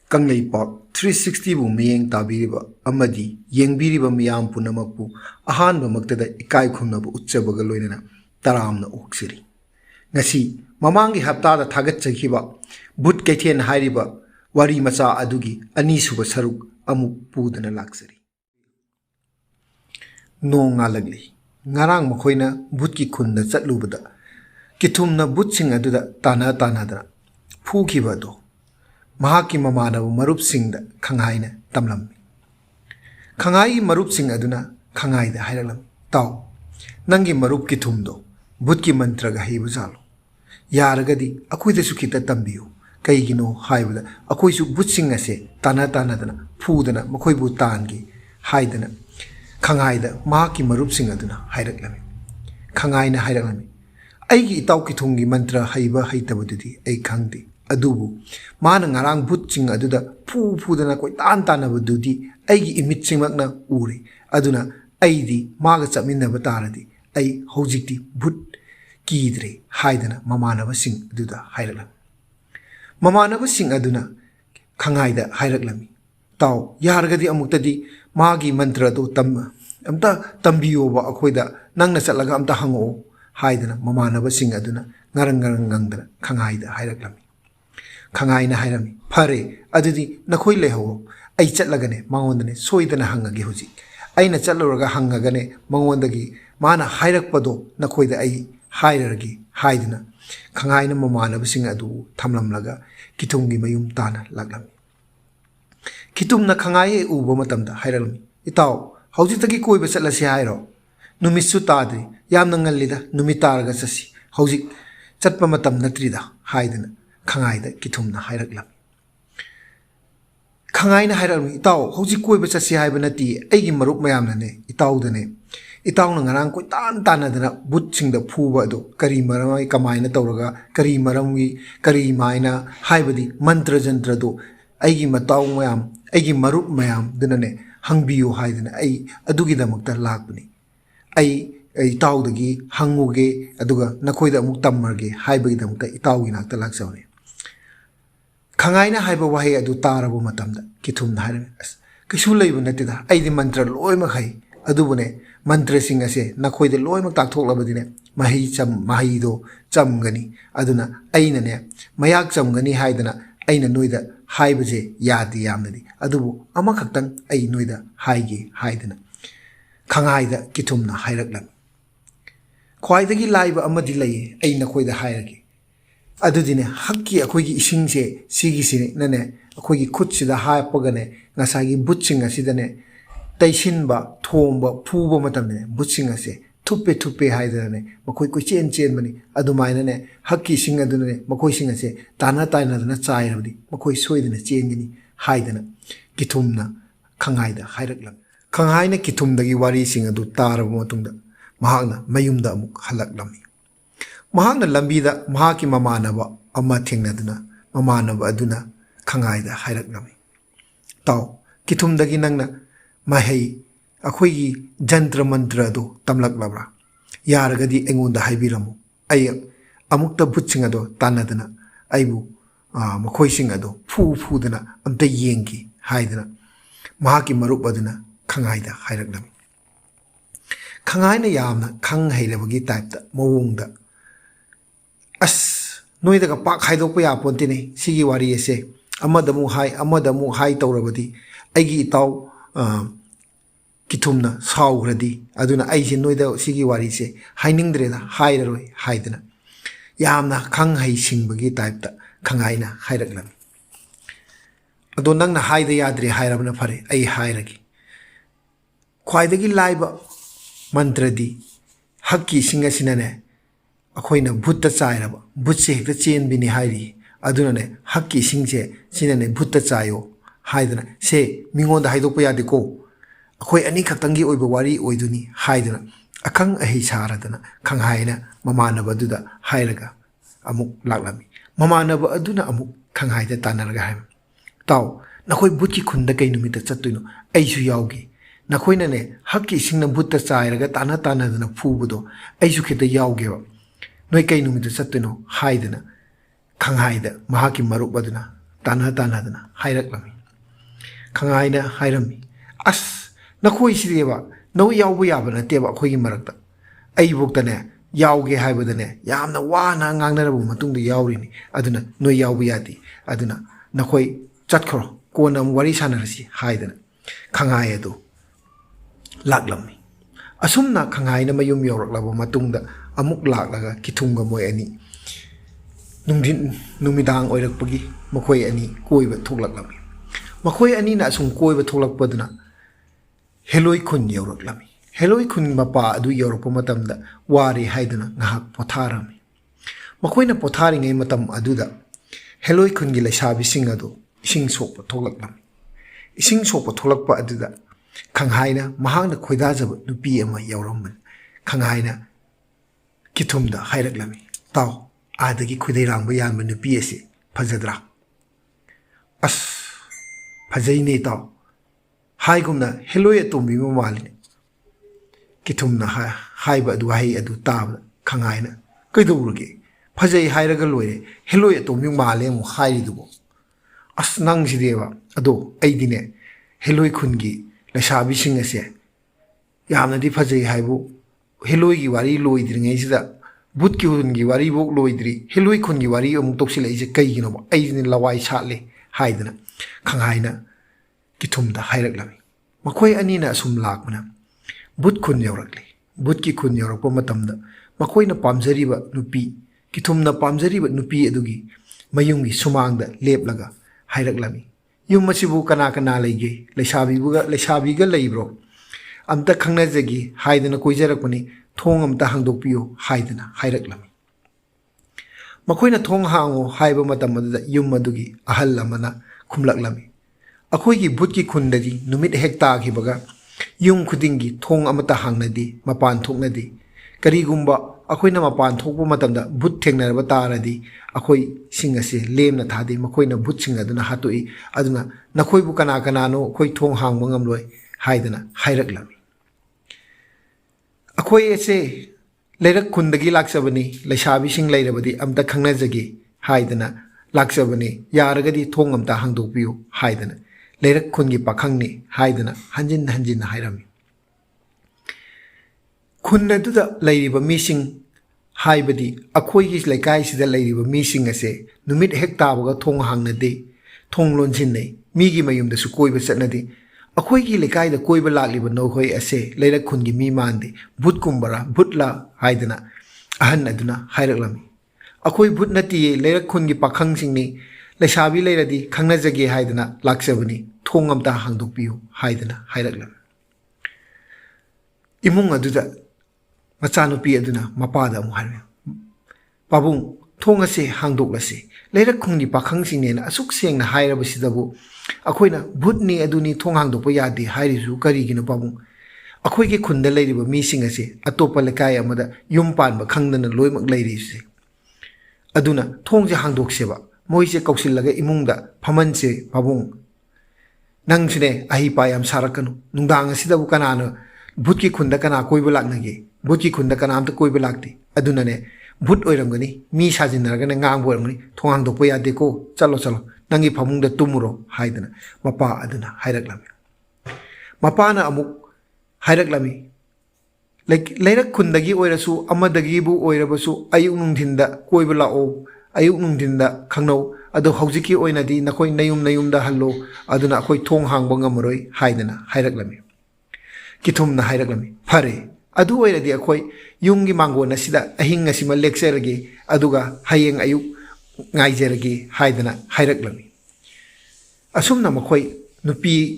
Part 360 bu miyeng tabiriba amadi yengbiriba miyam punamakpu ahanba maktada ikai khumnabu utchabaga loinana taramna oksiri ngasi mamangi haptada thagatchakiba Bhoot Kheithel hairiba wari macha adugi anisuba saruk amuk pudana laksari no ngalagli ngarang makhoina Bhoot ki khunda chatlubada kithumna Bhoot sing aduda tana da phukiba do Mahaki mamana marup sing da khangai tamlam. Khangai marup sing aduna khangai da hairalam. Tau nangi marup ki thumdo Bhoot ki mantra ga hibu jalo. Yaragadi akui da sukita tambiyo. Kaigino haibada akui su Bhoot sing ase tana dana phudana makoi bu tangi haidana khangai da mahaki marup sing aduna hairaklami. Khangai na hairaklami. Aigi itau ki thungi mantra haiba haitabududi ai khangdi. Adubu mana ngarang Bhoot sing aduda pudana koi tan abududi aigi imit singmakna uri aduna aidi maga chapminaba taradi ai hojikti Bhoot kidre haidana mamanaba sing aduda hairalam mamanaba sing aduna khangai da hairaklami taw yargadi amuktadi magi mantra do amta tambiyoba akhoida nangna chatlaga amta hango haidana mamanaba sing aduna ngarang ngangdana khangai da hairaklami Khangai na hairami phare adudi nakhoi leho ai chatlagane mangondane soidana hangage huji aina chatloraga hangagane mangondagi mana hairakpado nakhoida ai hairaragi haidana khangai na mamana bising adu thamlamlaga kithumgi mayum tana laglami kitumna khangai uba matamda hairalmi itaw haujitagi koiba chatlasi hairo numitsu tadri yamna ngallida numitaraga chasi haujik chatpa matam natrida haidana Khangai da kithumna hairaklam Khangai na hairakmi itaw hoji koiba chasi haiba nati aigi marup mayamna ne itaw na ngarang koi tan dana Bhoot sing da phuba do kari maramai kamaina tawraga kari maramgi kari maina haibadi mantra jantra do aigi mataw mayam aigi marup mayam dana ne hangbiyo haidana ai adugi damakta lakbani ai tawdagi hanguge aduga nakhoida amuk tammarge haibagi damakta itawgi nakta laksawne Khangai na haiba wahi adu tarabu matamda kithumna hairame kisu leibu natida aidi mantra loimak hai adubune mantra sing ase nakhoida loimak takthoklavadine mahi do chamgani aduna aina ne mayak chamgani haidana aina noida haibaje yadi yamnadi adubu amakhaktang ai noida haige haidana Khangai da kithumna hairaklam khwaidagi laiba amadi lei ai nakhoida hairage adudine hakki akoigi isingse sigisine nane akoigi khutchida haapagane ngasagi Bhoot sing asidane taisinba thomba phuba matamne Bhoot sing ase thuppe haidane makoi koi chen bani adumaina ne hakki sing adune makoi sing ase tana dana chairabdi makoi soidana chengini haidana kithumna khangai da hairaklam khangai na kithumdagi wari sing adu taraba matungda mahakna mayumda amuk halaklami Mahakna lambida mahaki mamanaba amma thengnaduna mamanaba aduna khangai da hairaknami taw kithumdagi nangna mahai akhoigi jantra mantra do tamlaklabra yaragadi engonda haibiramu ai amukta Bhoot sing ado tanadana aibu makhoi sing ado phudana amta yengi haidana mahaki marup aduna khangai da hairaknami khangai na yamna khang hairabagi type da mawongda As noida ka pak haidokpa ya pontine sigi wari ese amadamu hai tawrabadi aigi itaw kithumna saugradi aduna aise noida sigi wari se hainingdreda hairaroi haidana yamna khang hai singbagi type ta khangaina hairaklam ado nangna haida yadre hairabna phare ai hairagi khwaidagi laiba mantradi hakki singa sinane akoina Bhoot ta chairaba Bhoot se hekta chen bini hairi aduna ne hakki singse sinane Bhoot ta chayo haidana se mingonda haidokpa yade ko akoi ani khaktangi oiba wari oiduni haidana akang ahi saradana khanghaina mamanaba duda hairaga amuk laklami mamanaba aduna amuk khanghaida tanarga haim taw nakoi Bhoot ki khunda kai numita chattuino aisu yawgi nakoina ne hakki singna Bhoot ta chairaga tana dana phubudo aisu kheta yawgeba Noi kai numita sattuno haidana khanghaida mahaki marup aduna ꯇꯥꯟꯅꯗꯅ ꯍꯥꯏꯔꯛꯂꯝꯃꯤ ꯈꯪꯍꯥꯏꯅ ꯍꯥꯏꯔꯝꯃꯤ ꯑꯁ ꯅꯈꯣꯏꯁꯤꯗꯤꯕ ꯅꯣꯏ ꯌꯥꯎꯕ ꯌꯥꯕ ꯅꯠꯇꯦꯕ ꯑꯩꯈꯣꯏꯒꯤ ꯃꯔꯛꯇ ꯑꯩꯕꯨꯛꯇꯅꯦ ꯌꯥꯎꯒꯦ ꯍꯥꯏꯕꯗꯅꯦ ꯌꯥꯝꯅ ꯋꯥꯅ ꯉꯥꯡꯅꯔꯕ ꯃꯇꯨꯡꯗ ꯌꯥꯎꯔꯤꯅꯤ ꯑꯗꯨꯅ ꯅꯣꯏ ꯌꯥꯎꯕ ꯌꯥꯗꯦ ꯑꯗꯨꯅ ꯅꯈꯣꯏ ꯆꯠꯈ꯭ꯔꯣ ꯀꯣꯟꯅ ꯑꯃꯨꯛ ꯋꯥꯔꯤ ꯁꯥꯟꯅꯔꯁꯤ ꯍꯥꯏꯗꯅ ꯈꯪꯍꯥꯏ ꯑꯗꯨ ꯂꯥꯛꯂꯝꯃꯤ ꯑꯁꯨꯝꯅ ꯈꯪꯍꯥꯏꯅ ꯃꯌꯨꯝ ꯌꯧꯔꯛꯂꯕ ꯃꯇꯨꯡꯗ ꯑꯃꯨꯛ ꯂꯥꯛꯂꯒ ꯀꯤꯊꯨꯝꯒ ꯃꯣꯏ ꯑꯅꯤ ꯅꯨꯃꯤꯗꯥꯡ ꯑꯣꯏꯔꯛꯄꯒꯤ ꯃꯈꯣꯏ ꯑꯅꯤ ꯀꯣꯏꯕ ꯊꯣꯛꯂꯛꯂꯝꯃꯤ ꯃꯈꯣꯏ ꯑꯅꯤꯅ ꯑꯁꯨꯝ ꯀꯣꯏꯕ ꯊꯣꯛꯂꯛꯄꯗꯨꯅ ꯍꯦꯂꯣꯏ ꯈꯨꯟ ꯌꯧꯔꯛꯂꯝꯃꯤ ꯍꯦꯂꯣꯏ ꯈꯨꯟ ꯃꯄꯥ ꯑꯗꯨ ꯌꯧꯔꯛꯄ ꯃꯇꯝꯗ ꯋꯥꯔꯦ ꯍꯥꯏꯗꯨꯅ ꯉꯥꯏꯍꯥꯛ ꯄꯣꯊꯥꯔꯝꯃꯤ ꯃꯈꯣꯏꯅ ꯄꯣꯊꯥꯔꯤꯉꯩ ꯃꯇꯝ ꯑꯗꯨꯗ ꯍꯦꯂꯣꯏ ꯈꯨꯟꯒꯤ ꯂꯩꯁꯥꯕꯤꯁꯤꯡ ꯑꯗꯨ ꯏꯁꯤꯡ ꯁꯣꯛꯄ ꯊꯣꯛꯂꯛꯂꯝꯃꯤ ꯏꯁꯤꯡ ꯁꯣꯛꯄ ꯊꯣꯛꯂꯛꯄ ꯑꯗꯨꯗ ꯈꯪꯍꯥꯏꯅ ꯃꯍꯥꯛꯅ ꯈꯣꯏꯗꯥꯖꯕ ꯅꯨꯄꯤ ꯑꯃ ꯌꯥꯎꯔꯝꯕꯅꯤ ꯈꯪꯍꯥꯏꯅ ꯀꯤꯊꯨꯝꯗ ꯍꯥꯏꯔꯛꯂꯝꯃꯤ ꯇꯥꯎ ꯑꯥꯗꯒꯤ ꯈꯨꯗꯩꯔꯥꯡꯕ ꯌꯥꯟꯕ ꯅꯨꯄꯤ ꯑꯁꯤ ꯐꯖꯗ꯭ꯔꯥ ꯑꯁ ꯐꯖꯩꯅꯦ ꯇꯥꯎ ꯍꯥꯏꯒꯨꯝꯅ ꯍꯦꯂꯣꯏ ꯑꯇꯣꯝꯕꯤ ꯑꯃ ꯃꯥꯜꯂꯤꯅꯦ ꯀꯤꯊꯨꯝꯅ ꯍꯥꯏꯕ ꯑꯗꯨ ꯋꯥꯍꯩ ꯑꯗꯨ ꯇꯥꯕꯗ ꯈꯪꯍꯥꯏꯅ ꯀꯩꯗꯧꯔꯒꯦ ꯐꯖꯩ ꯍꯥꯏꯔꯒ ꯂꯣꯏꯔꯦ ꯍꯦꯂꯣꯏ ꯑꯇꯣꯝꯕꯤ ꯃꯥꯜꯂꯦ ꯑꯃꯨꯛ ꯍꯥꯏꯔꯤꯗꯨꯕꯣ ꯑꯁ ꯅꯪꯁꯤꯗꯤꯕ ꯑꯗꯣ ꯑꯩꯗꯤꯅꯦ ꯍꯦꯂꯣꯏ ꯈꯨꯟꯒꯤ ꯂꯩꯁꯥꯕꯤꯁꯤꯡ ꯑꯁꯦ ꯌꯥꯝꯅꯗꯤ ꯐꯖꯩ ꯍꯥꯏꯕꯨ ꯍꯦꯂꯣꯏꯒꯤ ꯋꯥꯔꯤ ꯂꯣꯏꯗ꯭ꯔꯤꯉꯩꯁꯤꯗ ꯕꯨꯠꯀꯤ ꯈꯨꯟꯒꯤ ꯋꯥꯔꯤꯐꯥꯎ ꯂꯣꯏꯗ꯭ꯔꯤ ꯍꯦꯂꯣꯏ ꯈꯨꯟꯒꯤ ꯋꯥꯔꯤ ꯑꯃꯨꯛ ꯇꯧꯁꯤꯜꯂꯛꯏꯁꯦ ꯀꯩꯒꯤꯅꯣꯕ ꯑꯩꯁꯤꯅ ꯂꯋꯥꯏ ꯁꯥꯠꯂꯦ ꯍꯥꯏꯗꯅ ꯈꯪꯍꯥꯏꯅ ꯀꯤꯊꯨꯝꯗ ꯍꯥꯏꯔꯛꯂꯝꯃꯤ ꯃꯈꯣꯏ ꯑꯅꯤꯅ ꯑꯁꯨꯝ ꯂꯥꯛꯄꯅ ꯕꯨꯠ ꯈꯨꯟ ꯌꯧꯔꯛꯂꯤ ꯕꯨꯠꯀꯤ ꯈꯨꯟ ꯌꯧꯔꯛꯄ ꯃꯇꯝꯗ ꯃꯈꯣꯏꯅ ꯄꯥꯝꯖꯔꯤꯕ ꯅꯨꯄꯤ ꯀꯤꯊꯨꯝꯅ ꯄꯥꯝꯖꯔꯤꯕ ꯅꯨꯄꯤ ꯑꯗꯨꯒꯤ ꯃꯌꯨꯝꯒꯤ ꯁꯨꯃꯥꯡꯗ ꯂꯦꯞꯂꯒ ꯍꯥꯏꯔꯛꯂꯝꯃꯤ ꯌꯨꯝ ꯑꯁꯤꯕꯨ ꯀꯅꯥ ꯀꯅꯥ ꯂꯩꯒꯦ ꯂꯩꯁꯥꯕꯤꯒ ꯂꯩꯕ꯭ꯔꯣ ꯑꯝꯇ ꯈꯪꯅꯖꯒꯦ ꯍꯥꯏꯗꯅ ꯀꯣꯏꯖꯔꯛꯄꯅꯤ ꯊꯣꯡ ꯑꯝꯇ ꯍꯥꯡꯗꯣꯛꯄꯤꯌꯨ ꯍꯥꯏꯗꯅ ꯍꯥꯏꯔꯛꯂꯝꯃꯤ ꯃꯈꯣꯏꯅ ꯊꯣꯡ ꯍꯥꯡꯉꯨ ꯍꯥꯏꯕ ꯃꯇꯝ ꯑꯗꯨꯗ ꯌꯨꯝ ꯑꯗꯨꯒꯤ ꯑꯍꯜ ꯑꯃꯅ ꯈꯨꯝꯂꯛꯂꯝꯃꯤ ꯑꯩꯈꯣꯏꯒꯤ ꯕꯨꯠꯀꯤ ꯈꯨꯟꯗꯗꯤ ꯅꯨꯃꯤꯠ ꯍꯦꯛ ꯇꯥꯈꯤꯕꯒ ꯌꯨꯝ ꯈꯨꯗꯤꯡꯒꯤ ꯊꯣꯡ ꯑꯃꯠꯇ ꯍꯥꯡꯅꯗꯦ ꯃꯄꯥꯟ ꯊꯣꯛꯅꯗꯦ ꯀꯔꯤꯒꯨꯝꯕ ꯑꯩꯈꯣꯏꯅ ꯃꯄꯥꯟ ꯊꯣꯛꯄ ꯃꯇꯝꯗ ꯕꯨꯠ ꯊꯦꯡꯅꯔꯕ ꯇꯥꯔꯗꯤ ꯑꯩꯈꯣꯏꯁꯤꯡ ꯑꯁꯦ ꯂꯦꯝꯅ ꯊꯥꯗꯦ ꯃꯈꯣꯏꯅ ꯕꯨꯠꯁꯤꯡ ꯑꯗꯨꯅ ꯍꯥꯠꯇꯣꯛꯏ ꯑꯗꯨꯅ ꯅꯈꯣꯏꯕꯨ ꯀꯅꯥ ꯀꯅꯥꯅꯣ ꯑꯩꯈꯣꯏ ꯊꯣꯡ ꯍꯥꯡꯕ ꯉꯝꯂꯣꯏ ꯍꯥꯏꯗꯅ ꯍꯥꯏꯔꯛꯂꯝꯃꯤ ꯑꯩꯈꯣꯏ ꯑꯁꯦ ꯂꯩꯔꯛ ꯈꯨꯟꯗꯒꯤ ꯂꯥꯛꯆꯕꯅꯤ ꯂꯩꯁꯥꯕꯤꯁꯤꯡ ꯂꯩꯔꯕꯗꯤ ꯑꯝꯇ ꯈꯪꯅꯖꯒꯦ ꯍꯥꯏꯗꯅ ꯂꯥꯛꯆꯕꯅꯤ ꯌꯥꯔꯒꯗꯤ ꯊꯣꯡ ꯑꯝꯇ ꯍꯥꯡꯗꯣꯛꯄꯤꯌꯨ ꯍꯥꯏꯗꯅ ꯂꯩꯔꯛ ꯈꯨꯟꯒꯤ ꯄꯥꯈꯪꯅꯤ ꯍꯥꯏꯗꯅ ꯍꯟꯖꯤꯟ ꯍꯟꯖꯤꯟꯅ ꯍꯥꯏꯔꯝꯃꯤ ꯈꯨꯟ ꯑꯗꯨꯗ ꯂꯩꯔꯤꯕ ꯃꯤꯁꯤꯡ ꯍꯥꯏꯕꯗꯤ ꯑꯩꯈꯣꯏꯒꯤ ꯂꯩꯀꯥꯏꯁꯤꯗ ꯂꯩꯔꯤꯕ ꯃꯤꯁꯤꯡ ꯑꯁꯦ ꯅꯨꯃꯤꯠ ꯍꯦꯛ ꯇꯥꯕꯒ ꯊꯣꯡ ꯍꯥꯡꯅꯗꯦ ꯊꯣꯡ ꯂꯣꯟꯁꯤꯟꯅꯩ ꯃꯤꯒꯤ ꯃꯌꯨꯝꯗꯁꯨ ꯀꯣꯏꯕ ꯆꯠꯅꯗꯦ ꯑꯩꯈꯣꯏꯒꯤ ꯂꯩꯀꯥꯏꯗ ꯀꯣꯏꯕ ꯂꯥꯛꯂꯤꯕ ꯅꯈꯣꯏ ꯑꯁꯦ ꯂꯩꯔꯛ ꯈꯨꯟꯒꯤ ꯃꯤ ꯃꯥꯟꯗꯦ ꯕꯨꯠꯀꯨꯝꯕꯔꯥ ꯕꯨꯠꯂꯥ ꯍꯥꯏꯗꯅ ꯑꯍꯟ ꯑꯗꯨꯅ ꯍꯥꯏꯔꯛꯂꯝꯃꯤ ꯑꯩꯈꯣꯏ ꯕꯨꯠ ꯅꯠꯇꯤꯌꯦ ꯂꯩꯔꯛ ꯈꯨꯟꯒꯤ ꯄꯥꯈꯪꯁꯤꯡꯅꯤ ꯂꯩꯁꯥꯕꯤ ꯂꯩꯔꯗꯤ ꯈꯪꯅꯖꯒꯦ ꯍꯥꯏꯗꯅ ꯂꯥꯛꯆꯕꯅꯤ ꯊꯣꯡ ꯑꯝꯇ ꯍꯥꯡꯗꯣꯛꯄꯤꯌꯨ ꯍꯥꯏꯗꯅ ꯍꯥꯏꯔꯛꯂꯝꯃꯤ ꯏꯃꯨꯡ ꯑꯗꯨꯗ ꯃꯆꯥꯅꯨꯄꯤ ꯑꯗꯨꯅ ꯃꯄꯥꯗ ꯑꯃꯨꯛ ꯍꯥꯏꯔꯝꯃꯤ ꯄꯥꯕꯨꯡ ꯊꯣꯡ ꯑꯁꯦ ꯍꯥꯡꯗꯣꯛꯂꯁꯤ ꯂꯩꯔꯛ ꯈꯨꯟꯒꯤ ꯄꯥꯈꯪꯁꯤꯡꯅꯦꯅ ꯑꯁꯨꯛ ꯁꯦꯡꯅ ꯍꯥꯏꯔꯕꯁꯤꯗꯕꯨ ꯑꯩꯈꯣꯏꯅ ꯕꯨꯠꯅꯤ ꯑꯗꯨꯅꯤ ꯊꯣꯡ ꯍꯥꯡꯗꯣꯛꯄ ꯌꯥꯗꯦ ꯍꯥꯏꯔꯤꯁꯨ ꯀꯔꯤꯒꯤꯅꯣ ꯄꯥꯕꯨꯡ ꯑꯩꯈꯣꯏꯒꯤ ꯈꯨꯟꯗ ꯂꯩꯔꯤꯕ ꯃꯤꯁꯤꯡ ꯑꯁꯦ ꯑꯇꯣꯞꯄ ꯂꯩꯀꯥꯏ ꯑꯃꯗ ꯌꯨꯝ ꯄꯥꯟꯕ ꯈꯪꯗꯅ ꯂꯣꯏꯅꯃꯛ ꯂꯩꯔꯤꯁꯦ ꯑꯗꯨꯅ ꯊꯣꯡꯁꯦ ꯍꯥꯡꯗꯣꯛꯁꯦꯕ ꯃꯣꯏꯁꯦ ꯀꯧꯁꯤꯜꯂꯒ ꯏꯃꯨꯡꯗ ꯐꯝꯍꯟꯁꯦ ꯄꯥꯕꯨꯡ ꯅꯪꯁꯨꯅꯦ ꯑꯍꯩꯄꯥ ꯌꯥꯝ ꯁꯥꯔꯛꯀꯅꯨ ꯅꯨꯡꯗꯥꯡ ꯑꯁꯤꯗꯕꯨ ꯀꯅꯥꯅ ꯚꯨꯠꯀꯤ ꯈꯨꯟꯗ ꯀꯅꯥ ꯀꯣꯏꯕ ꯂꯥꯛꯅꯒꯦ ꯚꯨꯠꯀꯤ ꯈꯨꯟꯗ ꯀꯅꯥꯝꯇ ꯀꯣꯏꯕ ꯂꯥꯛꯇꯦ ꯑꯗꯨꯅꯅꯦ ꯚꯨꯠ ꯑꯣꯏꯔꯝꯒꯅꯤ ꯃꯤ ꯁꯥꯖꯤꯟꯅꯔꯒꯅ ꯉꯥꯡꯕ ꯑꯣꯏꯔꯝꯒꯅꯤ ꯊꯣꯡ ꯍꯥꯡꯗꯣꯛꯄ ꯌꯥꯗꯦꯀꯣ ꯆꯠꯂꯣ ꯆꯠꯂꯣ ꯅꯪꯒꯤ ꯐꯃꯨꯡꯗ ꯇꯨꯝꯃꯨꯔꯣ ꯍꯥꯏꯗꯅ ꯃꯄꯥ ꯑꯗꯨꯅ ꯍꯥꯏꯔꯛꯂꯝꯃꯤ ꯃꯄꯥꯅ ꯑꯃꯨꯛ ꯍꯥꯏꯔꯛꯂꯝꯃꯤ ꯂꯩꯔꯛ ꯈꯨꯟꯗꯒꯤ ꯑꯣꯏꯔꯁꯨ ꯑꯃꯗꯒꯤꯕꯨ ꯑꯣꯏꯔꯕꯁꯨ ꯑꯌꯨꯛ ꯅꯨꯡꯊꯤꯟꯗ ꯀꯣꯏꯕ ꯂꯥꯛꯑꯣ ꯑꯌꯨꯛ ꯅꯨꯡꯊꯤꯟꯗ ꯈꯪꯅꯧ ꯑꯗꯣ ꯍꯧꯖꯤꯛꯀꯤ ꯑꯣꯏꯅꯗꯤ ꯅꯈꯣꯏ ꯅꯌꯨꯝꯗ ꯍꯜꯂꯣ ꯑꯗꯨꯅ ꯑꯩꯈꯣꯏ ꯊꯣꯡ ꯍꯥꯡꯕ ꯉꯝꯃꯔꯣꯏ ꯍꯥꯏꯗꯅ ꯍꯥꯏꯔꯛꯂꯝꯃꯤ ꯀꯤꯊꯨꯝꯅ ꯍꯥꯏꯔꯛꯂꯝꯃꯤ ꯐꯔꯦ ꯑꯗꯨ ꯑꯣꯏꯔꯗꯤ ꯑꯩꯈꯣꯏ ꯌꯨꯝꯒꯤ ꯃꯥꯡꯒꯣꯟ ꯑꯁꯤꯗ ꯑꯍꯤꯡ ꯑꯁꯤꯃ ꯂꯦꯛꯆꯔꯒꯦ ꯑꯗꯨꯒ ꯍꯌꯦꯡ ꯑꯌꯨꯛ ꯉꯥꯏꯖꯔꯒꯦ ꯍꯥꯏꯗꯅ ꯍꯥꯏꯔꯛꯂꯝꯃꯤ ꯑꯁꯨꯝꯅ ꯃꯈꯣꯏ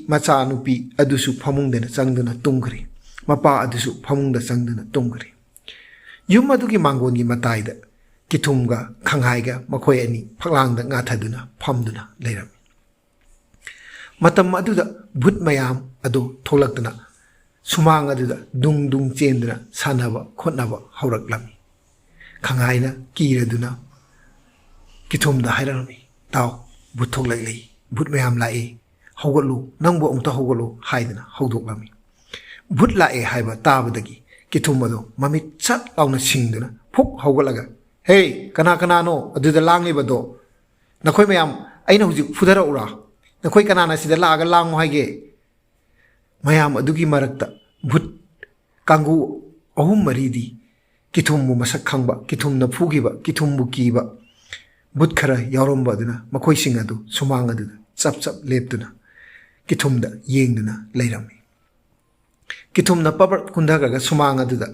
ꯃꯆꯥ ꯅꯨꯄꯤ ꯑꯗꯨꯁꯨ ꯐꯃꯨꯡꯗꯅ ꯆꯪꯗꯨꯅ ꯇꯨꯝꯈ꯭ꯔꯦ ꯃꯄꯥ ꯑꯗꯨꯁꯨ ꯐꯃꯨꯡꯗ ꯆꯪꯗꯨꯅ ꯇꯨꯝꯈ꯭ꯔꯦ ꯌꯨꯝ ꯑꯗꯨꯒꯤ ꯃꯥꯡꯒꯣꯟꯒꯤ ꯃꯇꯥꯏꯗ ꯀꯤꯊꯨꯝꯒ ꯈꯪꯍꯥꯏꯒ ꯃꯈꯣꯏ ꯑꯅꯤ ꯐꯛꯂꯥꯡꯗ ꯉꯥꯊꯗꯨꯅ ꯐꯝꯗꯨꯅ ꯂꯩꯔꯝꯃꯤ ꯃꯇꯝ ꯑꯗꯨꯗ ꯚꯨꯠ ꯃꯌꯥꯝ ꯑꯗꯨ ꯊꯣꯛꯂꯛꯇꯨꯅ ꯁꯨꯃꯥꯡ ꯑꯗꯨꯗ ꯗꯨꯡ ꯗꯨꯡ ꯆꯦꯟꯗꯨꯅ ꯁꯥꯟꯅꯕ ꯈꯣꯠꯅꯕ ꯍꯧꯔꯛꯂꯝꯃꯤ ꯈꯪꯍꯥꯏꯅ ꯀꯤꯔꯗꯨꯅ ꯀꯤꯊꯨꯝꯗ ꯍꯥꯏꯔꯛꯂꯝꯃꯤ ꯇꯥꯎ ꯚꯨꯠ ꯊꯣꯛꯂꯛꯂꯤ ꯚꯨꯠ ꯃꯌꯥꯝ ꯂꯥꯛꯏ ꯍꯧꯒꯠꯂꯨ ꯅꯪꯕꯨ ꯑꯃꯨꯛꯇ ꯍꯧꯒꯠꯂꯨ ꯍꯥꯏꯗꯅ ꯍꯧꯗꯣꯛꯂꯝꯃꯤ ꯚꯨꯠ ꯂꯥꯛꯑꯦ ꯍꯥꯏꯕ ꯇꯥꯕꯗꯒꯤ ꯀꯤꯊꯨꯝ ꯑꯗꯨ ꯃꯃꯤꯠ ꯁꯠ ꯂꯥꯎꯅ ꯁꯤꯡꯗꯨꯅ ꯐꯨꯛ ꯍꯧꯒꯠꯂꯒ ꯍꯦ ꯀꯅꯥ ꯀꯅꯥꯅꯣ ꯑꯗꯨꯗ ꯂꯥꯡꯂꯤꯕꯗꯣ ꯅꯈꯣꯏ ꯃꯌꯥꯝ ꯑꯩꯅ ꯍꯧꯖꯤꯛ ꯐꯨꯊꯔꯛꯎꯔꯥ ꯅꯈꯣꯏ ꯀꯅꯥꯅ ꯁꯤꯗ ꯂꯥꯛꯑꯒ ꯂꯥꯡꯉꯣ ꯍꯥꯏꯒꯦ ꯃꯌꯥꯝ ꯑꯗꯨꯒꯤ ꯃꯔꯛꯇ ꯚꯨꯠ ꯀꯥꯡꯒꯨ ꯑꯍꯨꯝ ꯃꯔꯤꯗꯤ ꯀꯤꯊꯨꯝꯕꯨ ꯃꯁꯛ ꯈꯪꯕ ꯀꯤꯊꯨꯝꯅ ꯐꯨꯈꯤꯕ ꯀꯤꯊꯨꯝꯕꯨ ꯀꯤꯕ ꯚꯨꯠ ꯈꯔ ꯌꯥꯎꯔꯝꯕ ꯑꯗꯨꯅ ꯃꯈꯣꯏꯁꯤꯡ ꯑꯗꯨ ꯁꯨꯃꯥꯡ ꯑꯗꯨꯗ ꯆꯞ ꯆꯞ ꯂꯦꯞꯇꯨꯅ ꯀꯤꯊꯨꯝꯗ ꯌꯦꯡꯗꯨꯅ ꯂꯩꯔꯝꯃꯤ ꯀꯤꯊꯨꯝꯅ ꯄꯕꯔ ꯀꯨꯟꯊꯈ꯭ꯔꯒ ꯁꯨꯃꯥꯡ ꯑꯗꯨꯗ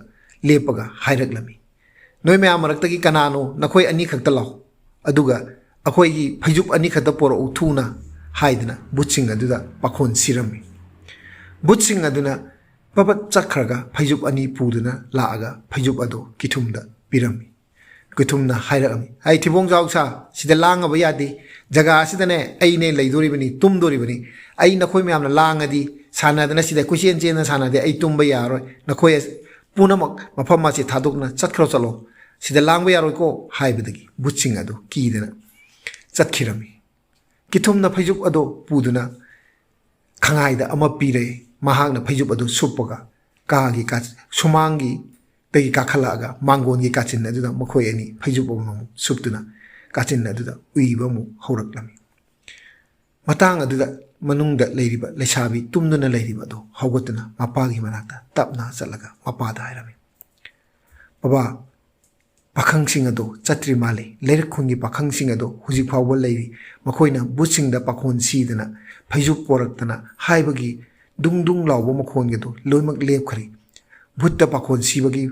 ꯂꯦꯞꯄꯒ ꯍꯥꯏꯔꯛꯂꯝꯃꯤ ꯅꯣꯏ ꯃꯌꯥꯝ ꯃꯔꯛꯇꯒꯤ ꯀꯅꯥꯅꯣ ꯅꯈꯣꯏ ꯑꯅꯤ ꯈꯛꯇ ꯂꯥꯎ ꯑꯗꯨꯒ ꯑꯩꯈꯣꯏꯒꯤ ꯐꯩꯖꯨꯞ ꯑꯅꯤ ꯈꯛꯇ ꯄꯣꯔꯛꯎ ꯊꯨꯅ ꯍꯥꯏꯗꯅ ꯚꯨꯠꯁꯤꯡ ꯑꯗꯨꯗ ꯄꯥꯈꯣꯟ ꯁꯤꯔꯝꯃꯤ ꯚꯨꯠꯁꯤꯡ ꯑꯗꯨꯅ ꯄꯕꯠ ꯆꯠꯈ꯭ꯔꯒ ꯐꯩꯖꯨꯞ ꯑꯅꯤ ꯄꯨꯗꯨꯅ ꯂꯥꯛꯑꯒ ꯐꯩꯖꯨꯞ ꯑꯗꯨ ꯀꯤꯊꯨꯝꯗ ꯄꯤꯔꯝꯃꯤ ꯀꯤꯊꯨꯝꯅ ꯍꯥꯏꯔꯛꯑꯝꯃꯤ ꯑꯩ ꯊꯤꯕꯣꯡꯖꯥꯎꯁꯥ ꯁꯤꯗ ꯂꯥꯡꯉꯕ ꯌꯥꯗꯦ ꯖꯒꯥ ꯑꯁꯤꯗꯅꯦ ꯑꯩꯅꯦ ꯂꯩꯗꯣꯔꯤꯕꯅꯤ ꯇꯨꯝꯗꯣꯔꯤꯕꯅꯤ ꯑꯩ ꯅꯈꯣꯏ ꯃꯌꯥꯝꯅ ꯂꯥꯡꯉꯗꯤ ꯁꯥꯟꯅꯗꯅ ꯁꯤꯗ ꯀꯣꯏꯆꯦꯟ ꯆꯦꯟꯅ ꯁꯥꯟꯅꯗꯦ ꯑꯩ ꯇꯨꯝꯕ ꯌꯥꯔꯣꯏ ꯅꯈꯣꯏ ꯄꯨꯝꯅꯃꯛ ꯃꯐꯝ ꯑꯁꯤ ꯊꯥꯗꯣꯛꯅ ꯆꯠꯈ꯭ꯔꯣ ꯆꯠꯂꯣ ꯁꯤꯗ ꯂꯥꯡꯕ ꯌꯥꯔꯣꯏꯀꯣ ꯍꯥꯏꯕꯗꯒꯤ ꯚꯨꯠꯁꯤꯡ ꯑꯗꯨ ꯀꯤꯗꯅ ꯆꯠꯈꯤꯔꯝꯃꯤ ꯀꯤꯊꯨꯝꯅ ꯐꯩꯖꯨꯞ ꯑꯗꯨ ꯄꯨꯗꯨꯅ ꯈꯪꯍꯥꯏꯗ ꯑꯃ ꯄꯤꯔꯛꯏ ꯃꯍꯥꯛꯅ ꯐꯩꯖꯨꯞ ꯑꯗꯨ ꯁꯨꯞꯄꯒ ꯀꯥꯒꯤ ꯁꯨꯃꯥꯡꯒꯤ ꯇꯒꯤ ꯀꯥꯈꯠꯂꯛꯑꯒ ꯃꯥꯡꯒꯣꯟꯒꯤ ꯀꯥꯆꯤꯟ ꯑꯗꯨꯗ ꯃꯈꯣꯏ ꯑꯅꯤ ꯐꯩꯖꯨꯞ ꯑꯃꯃꯨꯛ ꯁꯨꯞꯇꯨꯅ ꯀꯥꯆꯤꯟ ꯑꯗꯨꯗ ꯎꯏꯕ ꯑꯃꯨꯛ ꯍꯧꯔꯛꯂꯝꯃꯤ ꯃꯇꯥꯡ ꯑꯗꯨꯗ ꯃꯅꯨꯡꯗ ꯂꯩꯔꯤꯕ ꯂꯩꯁꯥꯕꯤ ꯇꯨꯝꯗꯨꯅ ꯂꯩꯔꯤꯕ ꯑꯗꯨ ꯍꯧꯒꯠꯇꯨꯅ ꯃꯄꯥꯒꯤ ꯃꯅꯥꯛꯇ ꯇꯞꯅ ꯆꯠꯂꯒ ꯃꯄꯥꯗ ꯍꯥꯏꯔꯝꯃꯤ ꯕꯕꯥ ꯄꯥꯈꯪꯁꯤꯡ ꯑꯗꯨ ꯆꯠꯇ꯭ꯔꯤ ꯃꯥꯜꯂꯤ ꯂꯩꯔꯛ ꯈꯨꯟꯒꯤ ꯄꯥꯈꯪꯁꯤꯡ ꯑꯗꯨ ꯍꯧꯖꯤꯛ ꯐꯥꯎꯕ ꯂꯩꯔꯤ ꯃꯈꯣꯏꯅ ꯚꯨꯠꯁꯤꯡꯗ ꯄꯥꯈꯣꯟ ꯁꯤꯗꯅ ꯐꯩꯖꯨꯞ ꯄꯣꯔꯛꯇꯅ ꯍꯥꯏꯕꯒꯤ ꯗꯨꯡ ꯗꯨꯡ ꯂꯥꯎꯕ ꯃꯈꯣꯟꯒꯗꯨ ꯂꯣꯏꯅꯃꯛ ꯂꯦꯞꯈ꯭ꯔꯦ ꯚꯨꯠꯇ ꯄꯥꯈꯣꯟ ꯁꯤꯕꯒꯤ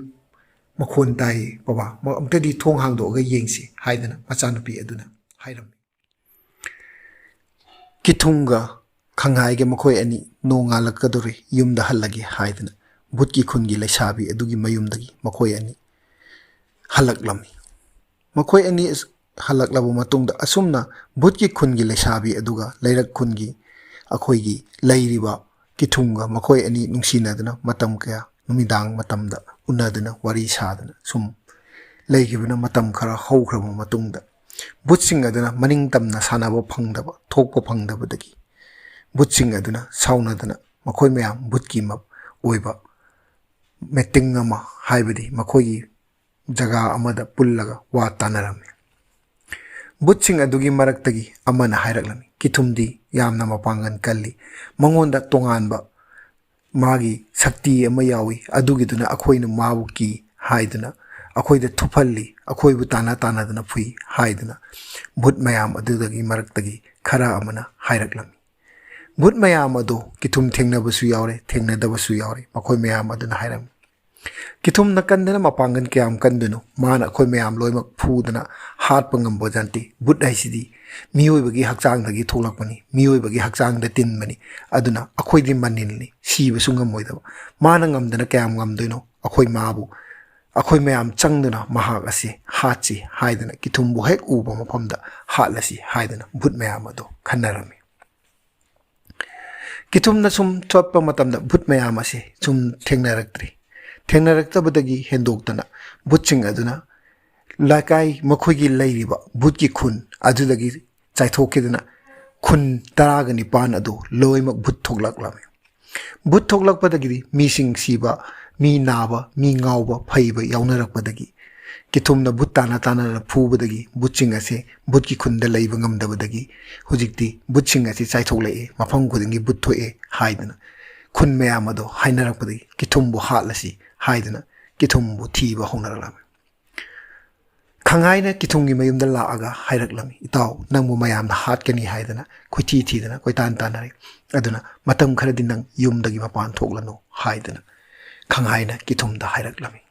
ꯃꯈꯣꯟ ꯇꯥꯏꯌꯦ ꯕꯕꯥ ꯑꯝꯇꯗꯤ ꯊꯣꯡ ꯍꯥꯡꯗꯣꯛꯑꯒ ꯌꯦꯡꯁꯤ ꯍꯥꯏꯗꯅ ꯃꯆꯥꯅꯨꯄꯤ ꯑꯗꯨꯅ ꯍꯥꯏꯔꯝꯃꯤ ꯀꯤꯊꯨꯝꯒ ꯈꯪꯍꯥꯏꯒ ꯃꯈꯣꯏ ꯑꯅꯤ ꯅꯣꯡꯉꯥꯜꯂꯛꯀꯗꯣꯔꯦ ꯌꯨꯝꯗ ꯍꯜꯂꯒꯦ ꯍꯥꯏꯗꯅ ꯚꯨꯠꯀꯤ ꯈꯨꯟꯒꯤ ꯂꯩꯁꯥꯕꯤ ꯑꯗꯨꯒꯤ ꯃꯌꯨꯝꯗꯒꯤ ꯃꯈꯣꯏ ꯑꯅꯤ ꯍꯜꯂꯛꯂꯝꯃꯤ ꯃꯈꯣꯏ ꯑꯅꯤ ꯍꯜꯂꯛꯂꯕ ꯃꯇꯨꯡꯗ ꯑꯁꯨꯝꯅ ꯚꯨꯠꯀꯤ ꯈꯨꯟꯒꯤ ꯂꯩꯁꯥꯕꯤ ꯑꯗꯨꯒ ꯂꯩꯔꯛ ꯈꯨꯟꯒꯤ ꯑꯩꯈꯣꯏꯒꯤ ꯂꯩꯔꯤꯕ ꯀꯤꯊꯨꯝꯒ ꯃꯈꯣꯏ ꯑꯅꯤ ꯅꯨꯡꯁꯤꯅꯗꯨꯅ ꯃꯇꯝ ꯀꯌꯥ ꯅꯨꯃꯤꯗꯥꯡ ꯃꯇꯝꯗ ꯎꯅꯗꯨꯅ ꯋꯥꯔꯤ ꯁꯥꯗꯨꯅ ꯁꯨꯝ ꯂꯩꯈꯤꯕꯅ ꯃꯇꯝ ꯈꯔ ꯍꯧꯈ꯭ꯔꯕ ꯃꯇꯨꯡꯗ ꯚꯨꯠꯁꯤꯡ ꯑꯗꯨꯅ ꯃꯅꯤꯡ ꯇꯝꯅ ꯁꯥꯟꯅꯕ ꯐꯪꯗꯕ ꯊꯣꯛꯄ ꯐꯪꯗꯕꯗꯒꯤ ꯚꯨꯠꯁꯤꯡ ꯑꯗꯨꯅ ꯁꯥꯎꯅꯗꯅ ꯃꯈꯣꯏ ꯃꯌꯥꯝ ꯚꯨꯠꯀꯤ ꯑꯣꯏꯕ ꯃꯤꯇꯤꯡ ꯑꯃ ꯍꯥꯏꯕꯗꯤ ꯃꯈꯣꯏꯒꯤ ꯖꯒꯥ ꯑꯃꯗ ꯄꯨꯜꯂꯒ ꯋꯥ ꯇꯥꯟꯅꯔꯝꯃꯤ ꯚꯨꯠꯁꯤꯡ ꯑꯗꯨꯒꯤ ꯃꯔꯛꯇꯒꯤ ꯑꯃꯅ ꯍꯥꯏꯔꯛꯂꯝꯃꯤ ꯀꯤꯊꯨꯝꯗꯤ ꯌꯥꯝꯅ ꯃꯄꯥꯡꯒꯜ ꯀꯜꯂꯤ ꯃꯉꯣꯟꯗ ꯇꯣꯉꯥꯟꯕ ꯃꯥꯒꯤ ꯁꯛꯇꯤ ꯑꯃ ꯌꯥꯎꯏ ꯑꯗꯨꯒꯤꯗꯨꯅ ꯑꯩꯈꯣꯏꯅ ꯃꯥꯕꯨ ꯀꯤ ꯍꯥꯏꯗꯨꯅ ꯑꯩꯈꯣꯏꯗ ꯊꯨꯞꯍꯜꯂꯤ ꯑꯩꯈꯣꯏꯕꯨ ꯇꯥꯟꯅꯗꯨꯅ ꯐꯨꯏ ꯍꯥꯏꯗꯨꯅ ꯚꯨꯠ ꯃꯌꯥꯝ ꯑꯗꯨꯗꯒꯤ ꯃꯔꯛꯇꯒꯤ ꯈꯔ ꯑꯃꯅ ꯍꯥꯏꯔꯛꯂꯝꯃꯤ ꯚꯨꯠ ꯃꯌꯥꯝ ꯑꯗꯨ ꯀꯤꯊꯨꯝ ꯊꯦꯡꯅꯕꯁꯨ ꯌꯥꯎꯔꯦ ꯊꯦꯡꯅꯗꯕꯁꯨ ꯌꯥꯎꯔꯦ ꯃꯈꯣꯏ ꯃꯌꯥꯝ ꯑꯗꯨꯅ ꯍꯥꯏꯔꯝꯃꯤ ꯀꯤꯊꯨꯝꯅ ꯀꯟꯗꯅ ꯃꯄꯥꯡꯒꯜ ꯀꯌꯥꯝ ꯀꯟꯗꯨꯅꯣ ꯃꯥꯅ ꯑꯩꯈꯣꯏ ꯃꯌꯥꯝ ꯂꯣꯏꯅꯃꯛ ꯐꯨꯗꯅ ꯍꯥꯠꯄ ꯉꯝꯕ ꯖꯥꯟꯇꯤ ꯚꯨꯠ ꯍꯥꯏꯁꯤꯗꯤ ꯃꯤꯑꯣꯏꯕꯒꯤ ꯍꯛꯆꯥꯡꯗꯒꯤ ꯊꯣꯛꯂꯛꯄꯅꯤ ꯃꯤꯑꯣꯏꯕꯒꯤ ꯍꯛꯆꯥꯡꯗ ꯇꯤꯟꯕꯅꯤ ꯑꯗꯨꯅ ꯑꯩꯈꯣꯏꯗꯤ ꯃꯅꯤꯜꯅꯤ ꯁꯤꯕꯁꯨ ꯉꯝꯃꯣꯏꯗꯕ ꯃꯥꯅ ꯉꯝꯗꯅ ꯀꯌꯥꯝ ꯉꯝꯗꯣꯏꯅꯣ ꯑꯩꯈꯣꯏ ꯃꯥꯕꯨ ꯑꯩꯈꯣꯏ ꯃꯌꯥꯝ ꯆꯪꯗꯨꯅ ꯃꯍꯥꯛ ꯑꯁꯤ ꯍꯥꯠꯁꯤ ꯍꯥꯏꯗꯅ ꯀꯤꯊꯨꯝꯕꯨ ꯍꯦꯛ ꯎꯕ ꯃꯐꯝꯗ ꯍꯥꯠꯂꯁꯤ ꯍꯥꯏꯗꯅ ꯚꯨꯠ ꯃꯌꯥꯝ ꯑꯗꯨ ꯈꯟꯅꯔꯝꯃꯤ ꯀꯤꯊꯨꯝꯅ ꯁꯨꯝ ꯆꯠꯄ ꯃꯇꯝꯗ ꯚꯨꯠ ꯃꯌꯥꯝ ꯑꯁꯤ ꯁꯨꯝ ꯊꯦꯡꯅꯔꯛꯇꯕꯗꯒꯤ ꯍꯦꯟꯗꯣꯛꯇꯅ ꯚꯨꯠꯁꯤꯡ ꯑꯗꯨꯅ ꯂꯩꯀꯥꯏ ꯃꯈꯣꯏꯒꯤ ꯂꯩꯔꯤꯕ ꯚꯨꯠꯀꯤ ꯈꯨꯟ ꯑꯗꯨꯗꯒꯤ ꯆꯥꯏꯊꯣꯛꯈꯤꯗꯅ ꯈꯨꯟ 19 ꯑꯗꯨ ꯂꯣꯏꯅꯃꯛ ꯚꯨꯠ ꯊꯣꯛꯂꯛꯂꯝꯃꯤ ꯚꯨꯠ ꯊꯣꯛꯂꯛꯄꯗꯒꯤꯗꯤ ꯃꯤꯁꯤꯡ ꯁꯤꯕ ꯃꯤ ꯅꯥꯕ ꯃꯤ ꯉꯥꯎꯕ ꯐꯩꯕ ꯌꯥꯎꯅꯔꯛꯄꯗꯒꯤ ꯀꯤꯊꯨꯝꯅ ꯚꯨꯠ ꯇꯥꯟꯅ ꯐꯨꯕꯗꯒꯤ ꯚꯨꯠꯁꯤꯡ ꯑꯁꯤ ꯚꯨꯠꯀꯤ ꯈꯨꯟꯗ ꯂꯩꯕ ꯉꯝꯗꯕꯗꯒꯤ ꯍꯧꯖꯤꯛꯇꯤ ꯚꯨꯠꯁꯤꯡ ꯑꯁꯤ ꯆꯥꯏꯊꯣꯛꯂꯛꯑꯦ ꯃꯐꯝ ꯈꯨꯗꯤꯡꯒꯤ ꯚꯨꯠ ꯊꯣꯛꯑꯦ ꯍꯥꯏꯗꯅ ꯈꯨꯟ ꯃꯌꯥꯝ ꯑꯗꯣ ꯍꯥꯏꯅꯔꯛꯄꯗꯒꯤ ꯀꯤꯊꯨꯝꯕꯨ ꯍꯥꯠꯂꯁꯤ ꯍꯥꯏꯗꯅ ꯀꯤꯊꯨꯝꯕꯨ ꯊꯤꯕ ꯍꯧꯅꯔꯛꯂꯝꯃꯤ ꯈꯪꯍꯥꯏꯅ ꯀꯤꯊꯨꯝꯒꯤ ꯃꯌꯨꯝꯗ ꯂꯥꯛꯑꯒ ꯍꯥꯏꯔꯛꯂꯝꯃꯤ ꯏꯇꯥꯎ ꯅꯪꯕꯨ ꯃꯌꯥꯝꯅ ꯍꯥꯠꯀꯅꯤ ꯍꯥꯏꯗꯅ ꯀꯣꯏꯊꯤ ꯊꯤꯗꯅ ꯀꯣꯏꯇꯥꯟ ꯇꯥꯟꯅꯔꯦ ꯑꯗꯨꯅ ꯃꯇꯝ ꯈꯔꯗꯤ ꯅꯪ ꯌꯨꯝꯗꯒꯤ ꯃꯄꯥꯟ ꯊꯣꯛꯂꯅꯨ ꯍꯥꯏꯗꯅ ꯈꯪꯍꯥꯏꯅ ꯀꯤꯊꯨꯝꯗ ꯍꯥꯏꯔꯛꯂꯝꯃꯤ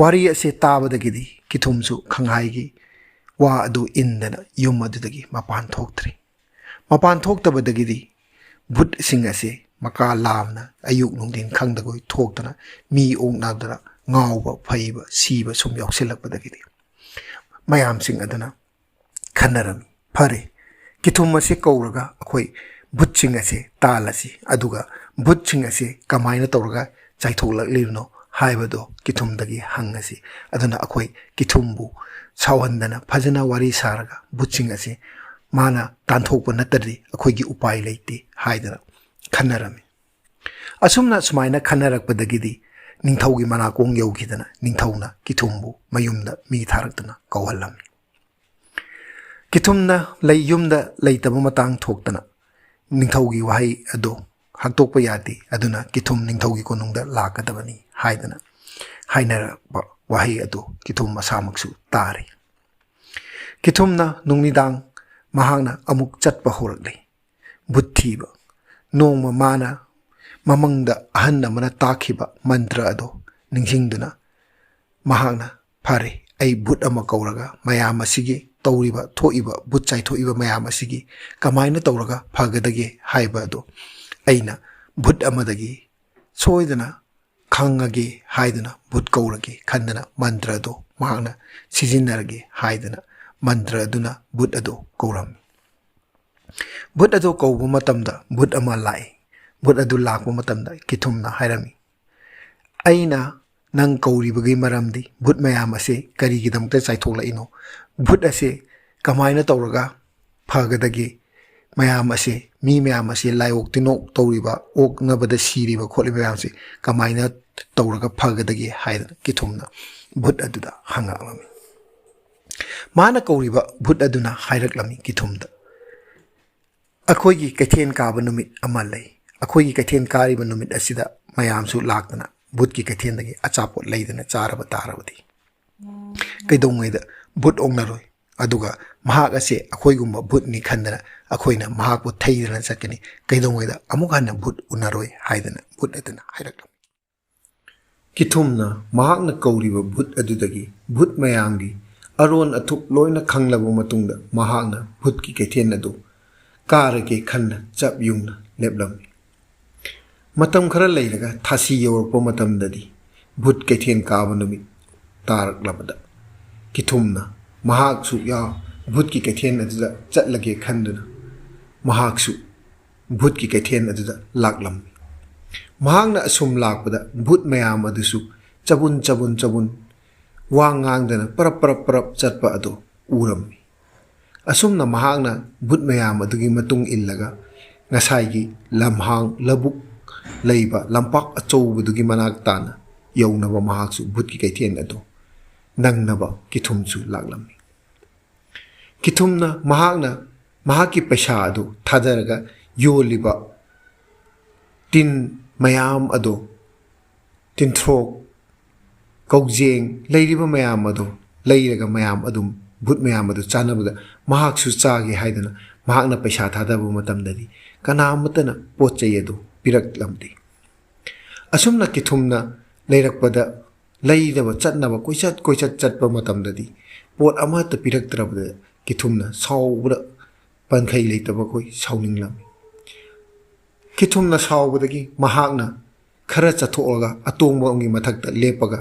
ꯋꯥꯔꯤ ꯑꯁꯤ ꯇꯥꯕꯗꯒꯤꯗꯤ ꯀꯤꯊꯨꯝꯁꯨ ꯈꯪꯍꯥꯏꯒꯤ ꯋꯥ ꯑꯗꯨ ꯏꯟꯗꯅ ꯌꯨꯝ ꯑꯗꯨꯗꯒꯤ ꯃꯄꯥꯟ ꯊꯣꯛꯇ꯭ꯔꯤ ꯃꯄꯥꯟ ꯊꯣꯛꯇꯕꯗꯒꯤꯗꯤ ꯚꯨꯠꯁꯤꯡ ꯑꯁꯤ ꯃꯀꯥ ꯂꯥꯝꯅ ꯑꯌꯨꯛ ꯅꯨꯡꯊꯤꯟ ꯈꯪꯗꯒꯩ ꯊꯣꯛꯇꯅ ꯃꯤ ꯑꯣꯛꯅꯗꯅ ꯉꯥꯎꯕ ꯐꯩꯕ ꯁꯤꯕ ꯁꯨꯝ ꯌꯥꯎꯁꯤꯜꯂꯛꯄꯗꯒꯤꯗꯤ ꯃꯌꯥꯝꯁꯤꯡ ꯑꯗꯨꯅ ꯈꯟꯅꯔꯝꯃꯤ ꯐꯔꯦ ꯀꯤꯊꯨꯝ ꯑꯁꯤ ꯀꯧꯔꯒ ꯑꯩꯈꯣꯏ ꯚꯨꯠꯁꯤꯡ ꯑꯁꯤ ꯇꯥꯜꯂꯁꯤ ꯑꯗꯨꯒ ꯚꯨꯠꯁꯤꯡ ꯑꯁꯤ ꯀꯃꯥꯏꯅ ꯇꯧꯔꯒ ꯆꯥꯏꯊꯣꯛꯂꯛꯂꯤꯕꯅꯣ ꯍꯥꯏꯕꯗꯣ ꯀꯤꯊꯨꯝꯗꯒꯤ ꯍꯪꯉꯁꯤ ꯑꯗꯨꯅ ꯑꯩꯈꯣꯏ ꯀꯤꯊꯨꯝꯕꯨ ꯁꯥꯎꯍꯟꯗꯅ ꯐꯖꯅ ꯋꯥꯔꯤ ꯁꯥꯔꯒ ꯚꯨꯠꯁꯤꯡ ꯑꯁꯤ ꯃꯥꯅ ꯇꯥꯟꯊꯣꯛꯄ ꯅꯠꯇ꯭ꯔꯗꯤ ꯑꯩꯈꯣꯏꯒꯤ ꯎꯄꯥꯏ ꯂꯩꯇꯦ ꯍꯥꯏꯗꯅ ꯈꯟꯅꯔꯝꯃꯤ ꯁꯨꯃꯥꯏꯅ ꯈꯟꯅꯔꯛꯄꯗꯒꯤꯗꯤ ꯅꯤꯡꯊꯧꯒꯤ ꯃꯅꯥꯀꯣꯡ ꯌꯧꯈꯤꯗꯅ ꯅꯤꯡꯊꯧꯅ ꯀꯤꯊꯨꯝꯕꯨ ꯃꯌꯨꯝꯗ ꯃꯤ ꯊꯥꯔꯛꯇꯨꯅ ꯀꯧꯍꯜꯂꯝꯃꯤ ꯀꯤꯊꯨꯝꯅ ꯂꯩ ꯌꯨꯝꯗ ꯂꯩꯇꯕ ꯃꯇꯥꯡ ꯊꯣꯛꯇꯅ ꯅꯤꯡꯊꯧꯒꯤ ꯋꯥꯍꯩ ꯑꯗꯨ ꯍꯛꯇꯣꯛꯄ ꯌꯥꯗꯦ, ꯑꯗꯨꯅ ꯀꯤꯊꯨꯝ ꯅꯤꯡꯊꯧꯒꯤ ꯀꯣꯅꯨꯡꯗ ꯂꯥꯛꯀꯗꯕꯅꯤ ꯍꯥꯏꯗꯅ ꯍꯥꯏꯅꯔꯛꯄ ꯋꯥꯍꯩ ꯑꯗꯨ ꯀꯤꯊꯨꯝ ꯃꯁꯥꯃꯛꯁꯨ ꯇꯥꯔꯤ꯫ ꯀꯤꯊꯨꯝꯅ ꯅꯨꯃꯤꯗꯥꯡ ꯃꯍꯥꯛꯅ ꯑꯃꯨꯛ ꯆꯠꯄ ꯍꯧꯔꯛꯂꯤ ꯚꯨꯠ ꯊꯤꯕ꯫ ꯅꯣꯡꯃ ꯃꯥꯅ ꯃꯃꯪꯗ ꯑꯍꯟ ꯑꯃꯅ ꯇꯥꯛꯈꯤꯕ ꯃꯟꯇ꯭ꯔ ꯑꯗꯨ ꯅꯤꯡꯁꯤꯡꯗꯨꯅ ꯃꯍꯥꯛꯅ ꯐꯔꯦ, ꯑꯩ ꯚꯨꯠ ꯑꯃ ꯀꯧꯔꯒ ꯃꯌꯥꯝ ꯑꯁꯤꯒꯤ ꯇꯧꯔꯤꯕ ꯊꯣꯛꯏꯕ ꯚꯨꯠ ꯆꯥꯏꯊꯣꯛꯏꯕ ꯃꯌꯥꯝ ꯑꯁꯤꯒꯤ ꯀꯃꯥꯏꯅ ꯇꯧꯔꯒ ꯐꯒꯗꯒꯦ ꯍꯥꯏꯕ ꯑꯗꯨ ꯑꯩꯅ ꯚꯨꯠ ꯑꯃꯗꯒꯤ ꯁꯣꯏꯗꯅ ꯈꯪꯉꯒꯦ ꯍꯥꯏꯗꯨꯅ ꯚꯨꯠ ꯀꯧꯔꯒꯦ ꯈꯟꯗꯅ ꯃꯟꯇ꯭ꯔ ꯑꯗꯨ ꯃꯍꯥꯛꯅ ꯁꯤꯖꯤꯟꯅꯔꯒꯦ ꯍꯥꯏꯗꯅ ꯃꯟꯇ꯭ꯔ ꯑꯗꯨꯅ ꯚꯨꯠ ꯑꯗꯨ ꯀꯧꯔꯝꯃꯤ꯫ ꯚꯨꯠ ꯑꯗꯨ ꯀꯧꯕ ꯃꯇꯝꯗ ꯚꯨꯠ ꯑꯃ ꯂꯥꯛꯏ꯫ ꯚꯨꯠ ꯑꯗꯨ ꯂꯥꯛꯄ ꯃꯇꯝꯗ ꯀꯤꯊꯨꯝꯅ ꯍꯥꯏꯔꯝꯃꯤ, ꯑꯩꯅ ꯅꯪ ꯀꯧꯔꯤꯕꯒꯤ ꯃꯔꯝꯗꯤ ꯚꯨꯠ ꯃꯌꯥꯝ ꯑꯁꯤ ꯀꯔꯤꯒꯤꯗꯃꯛꯇ ꯆꯥꯏꯊꯣꯛꯂꯛꯏꯅꯣ? ꯚꯨꯠ ꯑꯁꯤ ꯀꯃꯥꯏꯅ ꯇꯧꯔꯒ ꯐꯒꯗꯒꯦ? ꯃꯌꯥꯝ ꯑꯁꯤ ꯃꯤ ꯃꯌꯥꯝ ꯑꯁꯤ ꯂꯥꯏꯑꯣꯛ ꯇꯤꯟꯅꯣꯛ ꯇꯧꯔꯤꯕ, ꯑꯣꯛꯅꯕꯗ ꯁꯤꯔꯤꯕ ꯈꯣꯠꯂꯤꯕ ꯃꯌꯥꯝꯁꯤ ꯀꯃꯥꯏꯅ ꯇꯧꯔꯒ ꯐꯒꯗꯒꯦ ꯍꯥꯏꯗꯅ ꯀꯤꯊꯨꯝꯅ ꯚꯨꯠ ꯑꯗꯨꯗ ꯍꯪꯉꯛꯂꯝꯃꯤ꯫ ꯃꯥꯅ ꯀꯧꯔꯤꯕ ꯚꯨꯠ ꯑꯗꯨꯅ ꯍꯥꯏꯔꯛꯂꯝꯃꯤ ꯀꯤꯊꯨꯝꯗ, ꯑꯩꯈꯣꯏꯒꯤ ꯀꯩꯊꯦꯜ ꯀꯥꯕ ꯅꯨꯃꯤꯠ ꯑꯃ ꯂꯩ꯫ ꯑꯩꯈꯣꯏꯒꯤ ꯀꯩꯊꯦꯜ ꯀꯥꯔꯤꯕ ꯅꯨꯃꯤꯠ ꯑꯁꯤꯗ ꯃꯌꯥꯝꯁꯨ ꯂꯥꯛꯇꯅ ꯚꯨꯠꯀꯤ ꯀꯩꯊꯦꯜꯗꯒꯤ ꯑꯆꯥꯄꯣꯠ ꯂꯩꯗꯅ ꯆꯥꯔꯕ ꯇꯥꯔꯕꯗꯤ ꯀꯩꯗꯧꯉꯩꯗ ꯚꯨꯠ ꯑꯣꯛꯅꯔꯣꯏ, ꯑꯗꯨꯒ ꯃꯍꯥꯛ ꯑꯁꯤ ꯑꯩꯈꯣꯏꯒꯨꯝꯕ ꯚꯨꯠꯅꯤ ꯈꯟꯗꯅ ꯑꯩꯈꯣꯏꯅ ꯃꯍꯥꯛꯄꯨ ꯊꯩꯗꯅ ꯆꯠꯀꯅꯤ, ꯀꯩꯗꯧꯉꯩꯗ ꯑꯃꯨꯛ ꯍꯟꯅ ꯚꯨꯠ ꯎꯅꯔꯣꯏ ꯍꯥꯏꯗꯅ ꯚꯨꯠ ꯑꯗꯨꯅ ꯍꯥꯏꯔꯛꯂꯝꯃꯤ꯫ ꯀꯤꯊꯨꯝꯅ ꯃꯍꯥꯛꯅ ꯀꯧꯔꯤꯕ ꯚꯨꯠ ꯑꯗꯨꯗꯒꯤ ꯚꯨꯠ ꯃꯌꯥꯝꯒꯤ ꯑꯔꯣꯟ ꯑꯊꯨꯞ ꯂꯣꯏꯅ ꯈꯪꯂꯕ ꯃꯇꯨꯡꯗ ꯃꯍꯥꯛꯅ ꯚꯨꯠꯀꯤ ꯀꯩꯊꯦꯜ ꯑꯗꯨ ꯀꯥꯔꯒꯦ ꯈꯟꯅ ꯆꯞ ꯌꯨꯡꯅ ꯂꯦꯞꯂꯝꯃꯤ꯫ ꯃꯇꯝ ꯈꯔ ꯂꯩꯔꯒ ꯊꯥꯁꯤ ꯌꯧꯔꯛꯄ ꯃꯇꯝꯗꯗꯤ ꯚꯨꯠ ꯀꯩꯊꯦꯜ ꯀꯥꯕ ꯅꯨꯃꯤꯠ ꯇꯥꯔꯛꯂꯕꯗ ꯀꯤꯊꯨꯝꯅ ꯃꯍꯥꯛꯁꯨ ꯚꯨꯠꯀꯤ ꯀꯩꯊꯦꯜ ꯑꯗꯨꯗ ꯆꯠꯂꯒꯦ ꯈꯟꯗꯨꯅ ꯃꯍꯥꯛꯁꯨ ꯚꯨꯠꯀꯤ ꯀꯩꯊꯦꯜ ꯑꯗꯨꯗ ꯂꯥꯛꯂꯝꯃꯤ꯫ ꯃꯍꯥꯛꯅ ꯑꯁꯨꯝ ꯂꯥꯛꯄꯗ ꯚꯨꯠ ꯃꯌꯥꯝ ꯑꯗꯨꯁꯨ ꯆꯕꯨꯟ ꯆꯕꯨꯟ ꯆꯕꯨꯟ ꯋꯥ ꯉꯥꯡꯗꯅ ꯄꯔꯞ ꯄꯔꯞ ꯄꯔꯞ ꯆꯠꯄ ꯑꯗꯨ ꯎꯔꯝꯃꯤ꯫ ꯑꯁꯨꯝꯅ ꯃꯍꯥꯛꯅ ꯚꯨꯠ ꯃꯌꯥꯝ ꯑꯗꯨꯒꯤ ꯃꯇꯨꯡ ꯏꯜꯂꯒ ꯉꯁꯥꯏꯒꯤ ꯂꯝꯍꯥꯡ ꯂꯧꯕꯨꯛ ꯂꯩꯕ ꯂꯝꯄꯥꯛ ꯑꯆꯧꯕꯗꯨꯒꯤ ꯃꯅꯥꯛ ꯇꯥꯅ ꯌꯧꯅꯕ ꯃꯍꯥꯛꯁꯨ ꯚꯨꯠꯀꯤ ꯀꯩꯊꯦꯜ ꯑꯗꯨ ꯅꯪꯅꯕ ꯀꯤꯊꯨꯝꯁꯨ ꯂꯥꯛꯂꯝꯃꯤ꯫ ꯀꯤꯊꯨꯝꯅ ꯃꯍꯥꯛꯅ ꯃꯍꯥꯛꯀꯤ ꯄꯩꯁꯥ ꯑꯗꯨ ꯊꯥꯗꯔꯒ ꯌꯣꯜꯂꯤꯕ ꯇꯤꯟ ꯃꯌꯥꯝ ꯑꯗꯨ, ꯇꯤꯟꯊ꯭ꯔꯣꯛ, ꯀꯧꯖꯦꯡ ꯂꯩꯔꯤꯕ ꯃꯌꯥꯝ ꯑꯗꯨ ꯂꯩꯔꯒ ꯃꯌꯥꯝ ꯑꯗꯨꯝ ꯚꯨꯠ ꯃꯌꯥꯝ ꯑꯗꯨ ꯆꯥꯅꯕꯗ ꯃꯍꯥꯛꯁꯨ ꯆꯥꯒꯦ ꯍꯥꯏꯗꯅ ꯃꯍꯥꯛꯅ ꯄꯩꯁꯥ ꯊꯥꯗꯕ ꯃꯇꯝꯗꯗꯤ ꯀꯅꯥꯃꯠꯇꯅ ꯄꯣꯠ ꯆꯩ ꯑꯗꯨ ꯄꯤꯔꯛꯂꯝꯗꯦ꯫ ꯑꯁꯨꯝꯅ ꯀꯤꯊꯨꯝꯅ ꯂꯩꯔꯛꯄꯗ ꯂꯩꯅꯕ ꯆꯠꯅꯕ ꯀꯣꯏꯆꯠ ꯆꯠꯄ ꯃꯇꯝꯗꯗꯤ ꯄꯣꯠ ꯑꯃꯠꯇ ꯄꯤꯔꯛꯇ꯭ꯔꯕꯗ ꯀꯤꯊꯨꯝꯅ ꯁꯥꯎꯕꯗ ꯄꯟꯈꯩ ꯂꯩꯇꯕ ꯑꯩꯈꯣꯏ ꯁꯥꯎꯅꯤꯡꯂꯝꯃꯤ꯫ ꯀꯤꯊꯨꯝꯅ ꯁꯥꯎꯕꯗꯒꯤ ꯃꯍꯥꯛꯅ ꯈꯔ ꯆꯠꯊꯣꯛꯑꯒ ꯑꯇꯣꯡꯕ ꯑꯃꯒꯤ ꯃꯊꯛꯇ ꯂꯦꯞꯄꯒ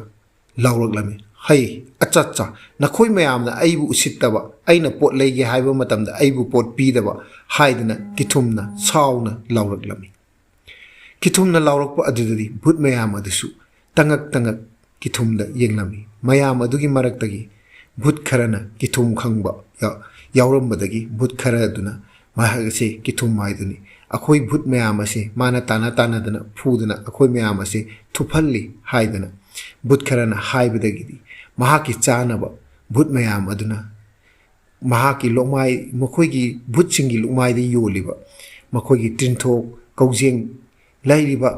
ꯂꯥꯎꯔꯛꯂꯝꯃꯤ, ꯍꯩ ꯑꯆꯠꯆꯥ, ꯅꯈꯣꯏ ꯃꯌꯥꯝꯅ ꯑꯩꯕꯨ ꯎꯁꯤꯠꯇꯕ, ꯑꯩꯅ ꯄꯣꯠ ꯂꯩꯒꯦ ꯍꯥꯏꯕ ꯃꯇꯝꯗ ꯑꯩꯕꯨ ꯄꯣꯠ ꯄꯤꯗꯕ ꯍꯥꯏꯗꯅ ꯀꯤꯊꯨꯝꯅ ꯁꯥꯎꯅ ꯂꯥꯎꯔꯛꯂꯝꯃꯤ꯫ ꯀꯤꯊꯨꯝꯅ ꯂꯥꯎꯔꯛꯄ ꯑꯗꯨꯗꯗꯤ ꯚꯨꯠ ꯃꯌꯥꯝ ꯑꯗꯨꯁꯨ ꯇꯉꯛ ꯇꯉꯛ ꯀꯤꯊꯨꯝꯗ ꯌꯦꯡꯂꯝꯃꯤ꯫ ꯃꯌꯥꯝ ꯑꯗꯨꯒꯤ ꯃꯔꯛꯇꯒꯤ ꯚꯨꯠ ꯈꯔꯅ ꯀꯤꯊꯨꯝ ꯈꯪꯕ ꯌꯥꯎꯔꯝꯕꯗꯒꯤ ꯚꯨꯠ ꯈꯔ ꯑꯗꯨꯅ ꯃꯍꯥꯛ ꯑꯁꯤ ꯀꯤꯊꯨꯝ ꯍꯥꯏꯗꯨꯅꯤ, ꯑꯩꯈꯣꯏ ꯚꯨꯠ ꯃꯌꯥꯝ ꯑꯁꯤ ꯃꯥꯅ ꯇꯥꯟꯅꯗꯅ ꯐꯨꯗꯅ ꯑꯩꯈꯣꯏꯃꯌꯥꯝ ꯑꯁꯤ ꯊꯨꯞꯍꯜꯂꯤ ꯍꯥꯏꯗꯅ ꯚꯨꯠ ꯈꯔꯅ ꯍꯥꯏꯕꯗꯒꯤꯗꯤ ꯃꯍꯥꯛꯀꯤ ꯆꯥꯅꯕ ꯚꯨꯠ ꯃꯌꯥꯝ ꯑꯗꯨꯅ ꯃꯍꯥꯛꯀꯤ ꯂꯣꯛꯃꯥꯏ, ꯃꯈꯣꯏꯒꯤ ꯚꯨꯠꯁꯤꯡꯒꯤ ꯂꯣꯛꯃꯥꯏꯗ ꯌꯣꯜꯂꯤꯕ ꯃꯈꯣꯏꯒꯤ ꯇꯤꯟꯊꯣꯛ, ꯀꯧꯖꯦꯡ ꯂꯩꯔꯤꯕ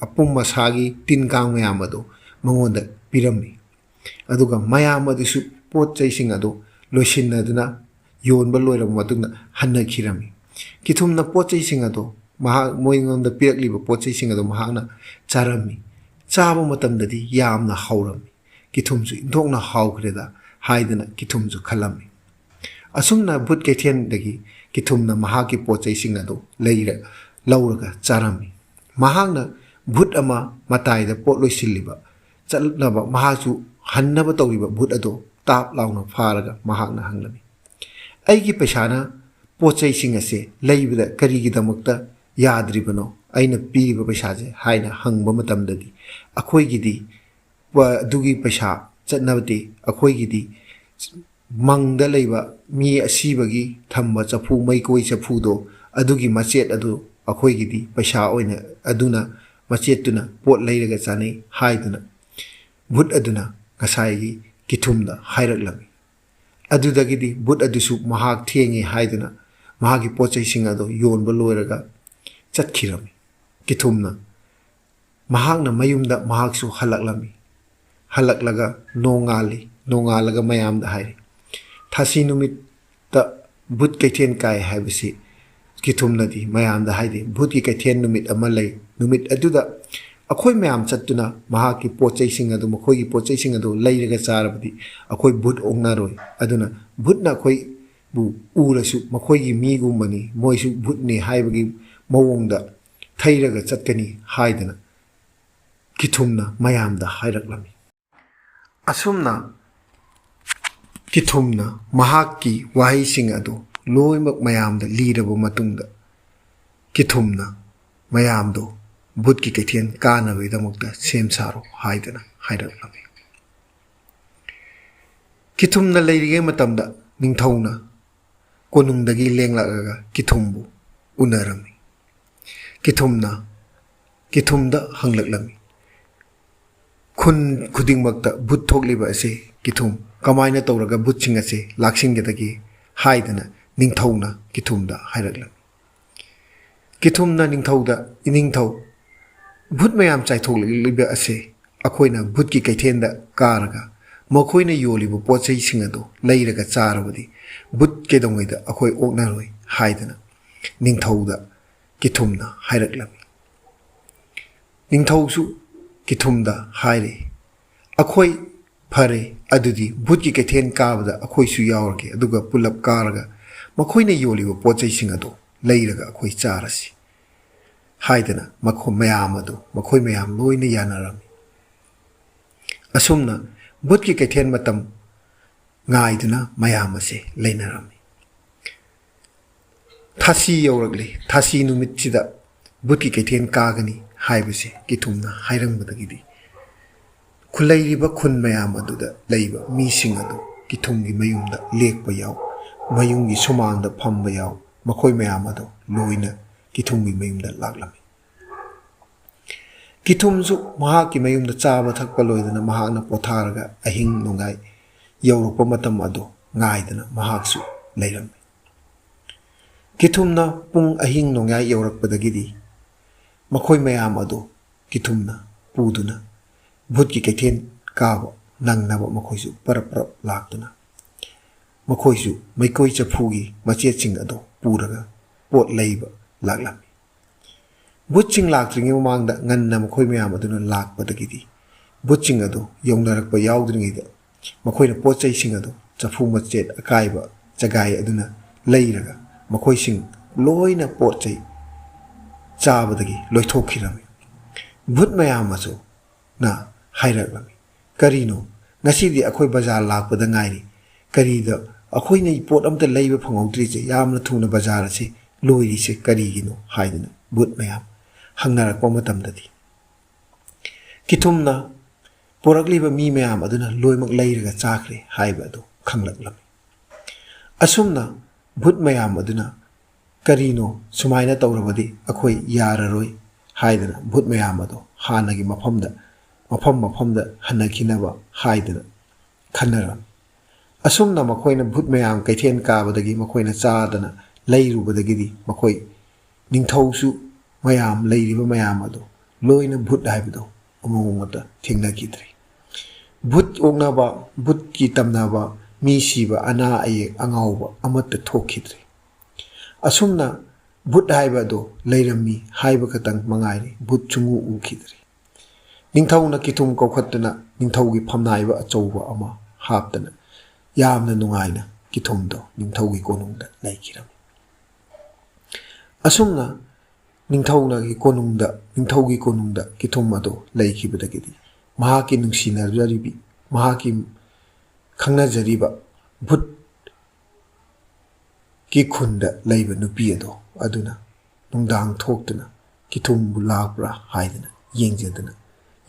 ꯑꯄꯨꯝ ꯑꯁꯥꯒꯤ ꯇꯤꯟ ꯀꯥꯡ ꯃꯌꯥꯝ ꯑꯗꯨ ꯃꯉꯣꯟꯗ ꯄꯤꯔꯝꯃꯤ꯫ ꯑꯗꯨꯒ ꯃꯌꯥꯝ ꯑꯗꯨꯁꯨ ꯄꯣꯠ ꯆꯩꯁꯤꯡ ꯑꯗꯨ ꯂꯣꯏꯁꯤꯟꯅꯗꯨꯅ ꯌꯣꯟꯕ ꯂꯣꯏꯔꯕ ꯃꯇꯨꯡꯗ ꯍꯟꯅꯈꯤꯔꯝꯃꯤ꯫ ꯀꯤꯊꯨꯝꯅ ꯄꯣꯠ ꯆꯩꯁꯤꯡ ꯑꯗꯨ ꯃꯣꯏꯉꯣꯟꯗ ꯄꯤꯔꯛꯂꯤꯕ ꯄꯣꯠ ꯆꯩꯁꯤꯡ ꯑꯗꯨ ꯃꯍꯥꯛꯅ ꯆꯥꯔꯝꯃꯤ꯫ ꯆꯥꯕ ꯃꯇꯝꯗꯗꯤ ꯌꯥꯝꯅ ꯍꯥꯎꯔꯝꯃꯤ꯫ ꯀꯤꯊꯨꯝꯁꯨ ꯏꯟꯊꯣꯛꯅ ꯍꯥꯎꯈ꯭ꯔꯦꯗ ꯍꯥꯏꯗꯅ ꯀꯤꯊꯨꯝꯁꯨ ꯈꯜꯂꯝꯃꯤ꯫ ꯑꯁꯨꯝꯅ ꯚꯨꯠ ꯀꯩꯊꯦꯜꯗꯒꯤ ꯀꯤꯊꯨꯝꯅ ꯃꯍꯥꯛꯀꯤ ꯄꯣꯠ ꯆꯩꯁꯤꯡ ꯑꯗꯨ ꯂꯧꯔꯒ ꯆꯥꯔꯝꯃꯤ꯫ ꯃꯍꯥꯛꯅ ꯚꯨꯠ ꯑꯃ ꯃꯇꯥꯏꯗ ꯄꯣꯠ ꯂꯣꯏꯁꯤꯜꯂꯤꯕ ꯆꯠꯅꯕ ꯃꯍꯥꯛꯁꯨ ꯍꯟꯅꯕ ꯇꯧꯔꯤꯕ ꯚꯨꯠ ꯑꯗꯨ ꯇꯥꯞ ꯂꯥꯎꯅ ꯐꯥꯔꯒ ꯃꯍꯥꯛꯅ ꯍꯪꯂꯝꯃꯤ, ꯑꯩꯒꯤ ꯄꯩꯁꯥꯅ ꯄꯣꯠ ꯆꯩꯁꯤꯡ ꯑꯁꯤ ꯂꯩꯕꯗ ꯀꯔꯤꯒꯤꯗꯃꯛꯇ ꯌꯥꯗ꯭ꯔꯤꯕꯅꯣ, ꯑꯩꯅ ꯄꯤꯔꯤꯕ ꯄꯩꯁꯥꯁꯦ ꯍꯥꯏꯅ ꯍꯪꯕ ꯃꯇꯝꯗꯗꯤ ꯑꯩꯈꯣꯏꯒꯤꯗꯤ ꯑꯗꯨꯒꯤ ꯄꯩꯁꯥ ꯆꯠꯅꯕꯗꯤ ꯑꯩꯈꯣꯏꯒꯤꯗꯤ ꯃꯪꯗ ꯂꯩꯕ ꯃꯤ ꯑꯁꯤꯕꯒꯤ ꯊꯝꯕ ꯆꯐꯨ, ꯃꯩꯀꯣꯏ ꯆꯐꯨꯗꯣ ꯑꯗꯨꯒꯤ ꯃꯆꯦꯠ ꯑꯗꯨ ꯑꯩꯈꯣꯏꯒꯤꯗꯤ ꯄꯩꯁꯥ ꯑꯣꯏꯅ ꯑꯗꯨꯅ ꯃꯆꯦꯠꯇꯨꯅ ꯄꯣꯠ ꯂꯩꯔꯒ ꯆꯥꯅꯩ ꯍꯥꯏꯗꯨꯅ ꯚꯨꯠ ꯑꯗꯨꯅ ꯉꯁꯥꯏꯒꯤ ꯀꯤꯊꯨꯝꯗ ꯍꯥꯏꯔꯛꯂꯝꯃꯤ꯫ ꯑꯗꯨꯗꯒꯤꯗꯤ ꯕꯨꯠ ꯑꯗꯨꯁꯨ ꯃꯍꯥꯛ ꯊꯦꯡꯉꯦ ꯍꯥꯏꯗꯨꯅ ꯃꯍꯥꯛꯀꯤ ꯄꯣꯠꯆꯩꯁꯤꯡ ꯑꯗꯨ ꯌꯣꯟꯕ ꯂꯣꯏꯔꯒ ꯆꯠꯈꯤꯔꯝꯃꯤ꯫ ꯀꯤꯊꯨꯝꯅ ꯃꯍꯥꯛꯅ ꯃꯌꯨꯝꯗ ꯃꯍꯥꯛꯁꯨ ꯍꯜꯂꯛꯂꯝꯃꯤ꯫ ꯍꯜꯂꯛꯂꯒ ꯅꯣꯡꯉꯥꯜꯂꯤ꯫ ꯅꯣꯡꯉꯥꯜꯂꯒ ꯃꯌꯥꯝꯗ ꯍꯥꯏꯔꯤ, ꯊꯥꯁꯤ ꯅꯨꯃꯤꯠꯇ ꯕꯨꯠ ꯀꯩꯊꯦꯜ ꯀꯥꯏ ꯍꯥꯏꯕꯁꯤ ꯀꯤꯊꯨꯝꯅꯗꯤ ꯃꯌꯥꯝꯗ ꯍꯥꯏꯗꯤ ꯚꯨꯠꯀꯤ ꯀꯩꯊꯦꯜ ꯅꯨꯃꯤꯠ ꯑꯃ ꯂꯩ꯫ ꯅꯨꯃꯤꯠ ꯑꯗꯨꯗ ꯑꯩꯈꯣꯏ ꯃꯌꯥꯝ ꯆꯠꯇꯨꯅ ꯃꯍꯥꯛꯀꯤ ꯄꯣꯠꯆꯩꯁꯤꯡ ꯑꯗꯨ ꯃꯈꯣꯏꯒꯤ ꯄꯣꯠꯆꯩꯁꯤꯡ ꯑꯗꯨ ꯂꯩꯔꯒ ꯆꯥꯔꯕꯗꯤ ꯑꯩꯈꯣꯏ ꯚꯨꯠ ꯑꯣꯛꯅꯔꯣꯏ꯫ ꯑꯗꯨꯅ ꯚꯨꯠꯅ ꯑꯩꯈꯣꯏꯕꯨ ꯎꯔꯁꯨ ꯃꯈꯣꯏꯒꯤ ꯃꯤꯒꯨꯝꯕꯅꯤ, ꯃꯣꯏꯁꯨ ꯚꯨꯠꯅꯤ ꯍꯥꯏꯕꯒꯤ ꯃꯑꯣꯡꯗ ꯊꯩꯔꯒ ꯆꯠꯀꯅꯤ ꯍꯥꯏꯗꯅ ꯀꯤꯊꯨꯝꯅ ꯃꯌꯥꯝꯗ ꯍꯥꯏꯔꯛꯂꯝꯃꯤ꯫ ꯑꯁꯨꯝꯅ ꯀꯤꯊꯨꯝꯅ ꯃꯍꯥꯛꯀꯤ ꯋꯥꯍꯩꯁꯤꯡ ꯑꯗꯨ ꯂꯣꯏꯅꯃꯛ ꯃꯌꯥꯝꯗ ꯂꯤꯔꯕ ꯃꯇꯨꯡꯗ ꯀꯤꯊꯨꯝꯅ ꯃꯌꯥꯝꯗꯣ ꯚꯨꯠꯀꯤ ꯀꯩꯊꯦꯜ ꯀꯥꯅꯕꯒꯤꯗꯃꯛꯇ ꯁꯦꯝ ꯁꯥꯔꯣ ꯍꯥꯏꯗꯅ ꯍꯥꯏꯔꯛꯂꯝꯃꯤ꯫ ꯀꯤꯊꯨꯝꯅ ꯂꯩꯔꯤꯉꯩ ꯃꯇꯝꯗ ꯅꯤꯡꯊꯧꯅ ꯀꯣꯅꯨꯡꯗꯒꯤ ꯂꯦꯡꯂꯛꯑꯒ ꯀꯤꯊꯨꯝꯕꯨ ꯎꯅꯔꯝꯃꯤ꯫ ꯀꯤꯊꯨꯝꯗ ꯍꯪꯂꯛꯂꯝꯃꯤ, ꯈꯨꯟ ꯈꯨꯗꯤꯡꯃꯛꯇ ꯚꯨꯠ ꯊꯣꯛꯂꯤꯕ ꯑꯁꯤ ꯀꯤꯊꯨꯝ ꯀꯃꯥꯏꯅ ꯇꯧꯔꯒ ꯚꯨꯠꯁꯤꯡ ꯑꯁꯤ ꯂꯥꯛꯁꯤꯟꯒꯗꯒꯦ ꯍꯥꯏꯗꯅ ꯅꯤꯡꯊꯧꯅ ꯀꯤꯊꯨꯝꯗ ꯍꯥꯏꯔꯛꯂꯝꯃꯤ꯫ ꯀꯤꯊꯨꯝꯅ ꯅꯤꯡꯊꯧꯗ, ꯏꯅꯤꯡꯊꯧ, ꯚꯨꯠ ꯃꯌꯥꯝ ꯆꯥꯏꯊꯣꯛꯂꯤꯕ ꯑꯁꯤ ꯑꯩꯈꯣꯏꯅ ꯚꯨꯠꯀꯤ ꯀꯩꯊꯦꯜꯗ ꯀꯥꯔꯒ ꯃꯈꯣꯏꯅ ꯌꯣꯜꯂꯤꯕ ꯄꯣꯠꯆꯩꯁꯤꯡ ꯑꯗꯨ ꯂꯩꯔꯒ ꯆꯥꯔꯕꯗꯤ ꯚꯨꯠ ꯀꯩꯗꯧꯉꯩꯗ ꯑꯩꯈꯣꯏ ꯑꯣꯛꯅꯔꯣꯏ ꯍꯥꯏꯗꯅ ꯅꯤꯡꯊꯧꯗ ꯀꯤꯊꯨꯝꯅ ꯍꯥꯏꯔꯛꯂꯝꯃꯤ꯫ ꯅꯤꯡꯊꯧꯁꯨ ꯀꯤꯊꯨꯝꯗ ꯍꯥꯏꯔꯦ, ꯑꯩꯈꯣꯏ ꯐꯔꯦ ꯑꯗꯨꯗꯤ ꯚꯨꯠꯀꯤ ꯀꯩꯊꯦꯜ ꯀꯥꯕꯗ ꯑꯩꯈꯣꯏꯁꯨ ꯌꯥꯎꯔꯒꯦ, ꯑꯗꯨꯒ ꯄꯨꯂꯞ ꯀꯥꯔꯒ ꯃꯈꯣꯏꯅ ꯌꯣꯜꯂꯤꯕ ꯄꯣꯠꯆꯩꯁꯤꯡ ꯑꯗꯨ ꯂꯩꯔꯒ ꯑꯩꯈꯣꯏ ꯆꯥꯔꯁꯤ ꯍꯥꯏꯗꯅ ꯃꯈꯣꯏ ꯃꯌꯥꯝ ꯂꯣꯏꯅ ꯌꯥꯅꯔꯝꯃꯤ꯫ ꯑꯁꯨꯝꯅ ꯚꯨꯠꯀꯤ ꯀꯩꯊꯦꯜ ꯃꯇꯝ ꯉꯥꯏꯗꯨꯅ ꯃꯌꯥꯝ ꯑꯁꯤ ꯂꯩꯅꯔꯝꯃꯤ꯫ ꯊꯥꯁꯤ ꯌꯧꯔꯛꯂꯤ꯫ ꯊꯥꯁꯤ ꯅꯨꯃꯤꯠꯁꯤꯗ ꯚꯨꯠꯀꯤ ꯀꯩꯊꯦꯜ ꯀꯥꯒꯅꯤ ꯍꯥꯏꯕꯁꯤ ꯀꯤꯊꯨꯝꯅ ꯍꯥꯏꯔꯝꯕꯗꯒꯤꯗꯤ ꯂꯩꯔꯤꯕ ꯈꯨꯟ ꯃꯌꯥꯝ ꯑꯗꯨꯗ ꯂꯩꯕ ꯃꯤꯁꯤꯡ ꯑꯗꯨ ꯀꯤꯊꯨꯝꯒꯤ ꯃꯌꯨꯝꯗ ꯂꯦꯛꯄ ꯌꯥꯎ, ꯃꯌꯨꯝꯒꯤ ꯁꯨꯃꯥꯡꯗ ꯐꯝꯕ ꯌꯥꯎ, ꯃꯈꯣꯏ ꯃꯌꯥꯝ ꯑꯗꯨ ꯂꯣꯏꯅ ꯀꯤꯊꯨꯝꯒꯤ ꯃꯌꯨꯝꯗ ꯂꯥꯛꯂꯝꯃꯤ꯫ ꯀꯤꯊꯨꯝꯁꯨ ꯃꯍꯥꯛꯀꯤ ꯃꯌꯨꯝꯗ ꯆꯥꯕ ꯊꯛꯄ ꯂꯣꯏꯗꯅ ꯃꯍꯥꯛꯅ ꯄꯣꯊꯥꯔꯒ ꯑꯍꯤꯡ ꯅꯣꯡꯌꯥꯏ ꯌꯧꯔꯛꯄ ꯃꯇꯝ ꯑꯗꯨ ꯉꯥꯏꯗꯅ ꯃꯍꯥꯛꯁꯨ ꯂꯩꯔꯝꯃꯤ꯫ ꯀꯤꯊꯨꯝꯅ ꯄꯨꯡ ꯑꯍꯤꯡ ꯅꯣꯡꯌꯥꯏ ꯌꯧꯔꯛꯄꯗꯒꯤꯗꯤ ꯃꯈꯣꯏ ꯃꯌꯥꯝ ꯑꯗꯨ ꯀꯤꯊꯨꯝꯅ ꯄꯨꯗꯨꯅ ꯚꯨꯠꯀꯤ ꯀꯩꯊꯦꯜ ꯀꯥꯕ ꯅꯪꯅꯕ ꯃꯈꯣꯏꯁꯨ ꯄꯔꯞ ꯄꯔꯞ ꯂꯥꯛꯇꯨꯅ ꯃꯈꯣꯏꯁꯨ ꯃꯩꯀꯣꯏ ꯆꯐꯨꯒꯤ ꯃꯆꯦꯠꯁꯤꯡ ꯑꯗꯨ ꯄꯨꯔꯒ ꯄꯣꯠ ꯂꯩꯕ ꯂꯥꯛꯂꯝꯃꯤ꯫ ꯚꯨꯠꯁꯤꯡ ꯂꯥꯛꯇ꯭ꯔꯤꯉꯩ ꯃꯃꯥꯡꯗ ꯉꯟꯅ ꯃꯈꯣꯏ ꯃꯌꯥꯝ ꯑꯗꯨꯅ ꯂꯥꯛꯄꯗꯒꯤꯗꯤ ꯚꯨꯠꯁꯤꯡ ꯑꯗꯨ ꯌꯧꯅꯔꯛꯄ ꯌꯥꯎꯗ꯭ꯔꯤꯉꯩꯗ ꯃꯈꯣꯏꯅ ꯄꯣꯠꯆꯩꯁꯤꯡ ꯑꯗꯨ ꯆꯐꯨ ꯃꯆꯦꯠ ꯑꯀꯥꯏꯕ ꯖꯒꯥꯏ ꯑꯗꯨꯅ ꯂꯩꯔꯒ ꯃꯈꯣꯏꯁꯤꯡ ꯂꯣꯏꯅ ꯄꯣꯠ ꯆꯩ ꯆꯥꯕꯗꯒꯤ ꯂꯣꯏꯊꯣꯛꯈꯤꯔꯝꯃꯤ꯫ ꯚꯨꯠ ꯃꯌꯥꯝ ꯑꯃꯁꯨꯅ ꯍꯥꯏꯔꯛꯂꯝꯃꯤ, ꯀꯔꯤꯅꯣ ꯉꯁꯤꯗꯤ ꯑꯩꯈꯣꯏ ꯕꯖꯥꯔ ꯂꯥꯛꯄꯗ ꯉꯥꯏꯔꯤ, ꯀꯔꯤꯗ ꯑꯩꯈꯣꯏꯅ ꯄꯣꯠ ꯑꯝꯇ ꯂꯩꯕ ꯐꯪꯍꯧꯗ꯭ꯔꯤꯁꯦ, ꯌꯥꯝꯅ ꯊꯨꯅ ꯕꯖꯥꯔ ꯑꯁꯤ ꯂꯣꯏꯔꯤꯁꯦ ꯀꯔꯤꯒꯤꯅꯣ ꯍꯥꯏꯗꯅ ꯚꯨꯠ ꯃꯌꯥꯝ ꯍꯪꯅꯔꯛꯄ ꯃꯇꯝꯗꯗꯤ ꯀꯤꯊꯨꯝꯅ ꯄꯨꯔꯛꯂꯤꯕ ꯃꯤ ꯃꯌꯥꯝ ꯑꯗꯨꯅ ꯂꯣꯏꯅꯃꯛ ꯂꯩꯔꯒ ꯆꯥꯈ꯭ꯔꯦ ꯍꯥꯏꯕ ꯑꯗꯨ ꯈꯪꯂꯛꯂꯝꯃꯤ꯫ ꯑꯁꯨꯝꯅ ꯚꯨꯠ ꯃꯌꯥꯝ ꯑꯗꯨꯅ ꯀꯔꯤꯅꯣ ꯁꯨꯃꯥꯏꯅ ꯇꯧꯔꯕꯗꯤ ꯑꯩꯈꯣꯏ ꯌꯥꯔꯔꯣꯏ ꯍꯥꯏꯗꯅ ꯚꯨꯠ ꯃꯌꯥꯝ ꯑꯗꯨ ꯍꯥꯟꯅꯒꯤ ꯃꯐꯝꯗ ꯍꯟꯅꯈꯤꯅꯕ ꯍꯥꯏꯗꯅ ꯈꯟꯅꯔꯝꯃꯤ꯫ ꯑꯁꯨꯝꯅ ꯃꯈꯣꯏꯅ ꯚꯨꯠ ꯃꯌꯥꯝ ꯀꯩꯊꯦꯜ ꯀꯥꯕꯗꯒꯤ ꯃꯈꯣꯏꯅ ꯆꯥꯗꯅ ꯂꯩꯔꯨꯕꯗꯒꯤꯗꯤ ꯃꯈꯣꯏ ꯅꯤꯡꯊꯧꯁꯨ ꯃꯌꯥꯝ ꯂꯩꯔꯤꯕ ꯃꯌꯥꯝ ꯑꯗꯨ ꯂꯣꯏꯅ ꯚꯨꯠ ꯍꯥꯏꯕꯗꯣ ꯑꯃꯨꯛ ꯑꯃꯠꯇ ꯊꯦꯡꯅꯈꯤꯗ꯭ꯔꯦ꯫ ꯚꯨꯠ ꯑꯣꯛꯅꯕ, ꯚꯨꯠꯀꯤ ꯇꯝꯅꯕ, ꯃꯤ ꯁꯤꯕ, ꯑꯅꯥ ꯑꯌꯦꯛ ꯑꯉꯥꯎꯕ ꯑꯃꯠꯇ ꯊꯣꯛꯈꯤꯗ꯭ꯔꯦ꯫ ꯑꯁꯨꯝꯅ ꯚꯨꯠ ꯍꯥꯏꯕ ꯑꯗꯨ ꯂꯩꯔꯝꯃꯤ ꯍꯥꯏꯕ ꯈꯛꯇꯪ ꯃꯉꯥꯏꯔꯦ, ꯚꯨꯠ ꯁꯨꯡꯎ ꯎꯈꯤꯗ꯭ꯔꯦ꯫ ꯅꯤꯡꯊꯧꯅ ꯀꯤꯊꯨꯝ ꯀꯧꯈꯠꯇꯨꯅ ꯅꯤꯡꯊꯧꯒꯤ ꯐꯝꯅꯥꯏꯕ ꯑꯆꯧꯕ ꯑꯃ ꯍꯥꯞꯇꯅ ꯌꯥꯝꯅ ꯅꯨꯡꯉꯥꯏꯅ ꯀꯤꯊꯨꯝꯗꯣ ꯅꯤꯡꯊꯧꯒꯤ ꯀꯣꯅꯨꯡꯗ ꯂꯩꯈꯤꯔꯝꯃꯤ꯫ ꯑꯁꯨꯝꯅ ꯅꯤꯡꯊꯧꯒꯤ ꯀꯣꯅꯨꯡꯗ ꯀꯤꯊꯨꯝ ꯑꯗꯨ ꯂꯩꯈꯤꯕꯗꯒꯤꯗꯤ ꯃꯍꯥꯛꯀꯤ ꯃꯍꯥꯛꯀꯤ ꯈꯪꯅꯖꯔꯤꯕ ꯚꯨꯠꯀꯤ ꯈꯨꯟꯗ ꯂꯩꯕ ꯅꯨꯄꯤ ꯑꯗꯨꯅ ꯅꯨꯡꯗꯥꯡ ꯊꯣꯛꯇꯨꯅ ꯀꯤꯊꯨꯝꯕꯨ ꯂꯥꯛꯄ꯭ꯔꯥ ꯍꯥꯏꯗꯅ ꯌꯦꯡꯖꯗꯅ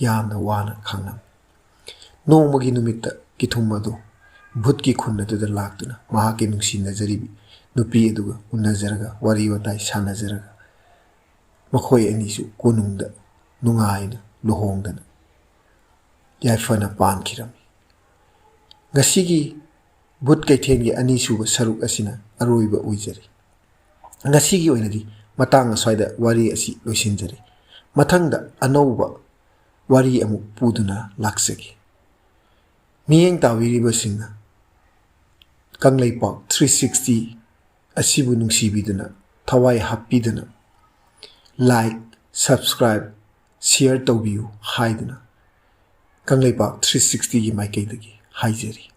ꯌꯥꯝꯅ ꯋꯥꯅ ꯈꯥꯡꯂꯝꯃꯤ꯫ ꯅꯣꯡꯃꯒꯤ ꯅꯨꯃꯤꯠꯇ ꯀꯤꯊꯨꯝ ꯑꯗꯨ ꯚꯨꯠꯀꯤ ꯈꯨꯟ ꯑꯗꯨꯗ ꯂꯥꯛꯇꯨꯅ ꯃꯍꯥꯛꯀꯤ ꯅꯨꯡꯁꯤꯅꯖꯔꯤꯕꯤ ꯅꯨꯄꯤ ꯑꯗꯨꯒ ꯎꯅꯖꯔꯒ ꯋꯥꯔꯤ ꯋꯥꯇꯥꯏ ꯁꯥꯟꯅꯖꯔꯒ ꯃꯈꯣꯏ ꯑꯅꯤꯁꯨ ꯀꯣꯅꯨꯡꯗ ꯅꯨꯡꯉꯥꯏꯅ ꯂꯨꯍꯣꯡꯗꯅ ꯌꯥꯏꯐꯅ ꯄꯥꯟꯈꯤꯔꯝꯃꯤ꯫ ꯉꯁꯤꯒꯤ Bhoot Kheithel ꯑꯅꯤꯁꯨꯕ ꯁꯔꯨꯛ ꯑꯁꯤꯅ ꯑꯔꯣꯏꯕ ꯑꯣꯏꯖꯔꯤ ꯉꯁꯤꯒꯤ ꯑꯣꯏꯅꯗꯤ ꯃꯇꯥꯡ ꯑꯁ꯭ꯋꯥꯏꯗ ꯋꯥꯔꯤ ꯑꯁꯤ ꯂꯣꯏꯁꯤꯟꯖꯔꯤ ꯃꯊꯪꯗ ꯑꯅꯧꯕ ꯋꯥꯔꯤ ꯑꯃꯨꯛ ꯄꯨꯗꯨꯅ ꯂꯥꯛꯆꯒꯦ ꯃꯤꯠꯌꯦꯡ ꯇꯥꯕꯤꯔꯤꯕꯁꯤꯡꯅ ꯀꯪꯂꯩꯄꯥꯛ 360 ꯑꯁꯤꯕꯨ ꯅꯨꯡꯁꯤꯕꯤꯗꯨꯅ ꯊꯋꯥꯏ ꯍꯥꯞꯄꯤꯗꯨꯅ ꯂꯥꯏꯛ ꯁꯕꯁꯀ꯭ꯔꯥꯏꯕ ꯁꯤꯌꯔ ꯇꯧꯕꯤꯌꯨ ꯍꯥꯏꯗꯨꯅ ꯀꯪꯂꯩꯄꯥꯛ 360ꯒꯤ ꯃꯥꯏꯀꯩꯗꯒꯤ ꯍꯥꯏꯖꯔꯤ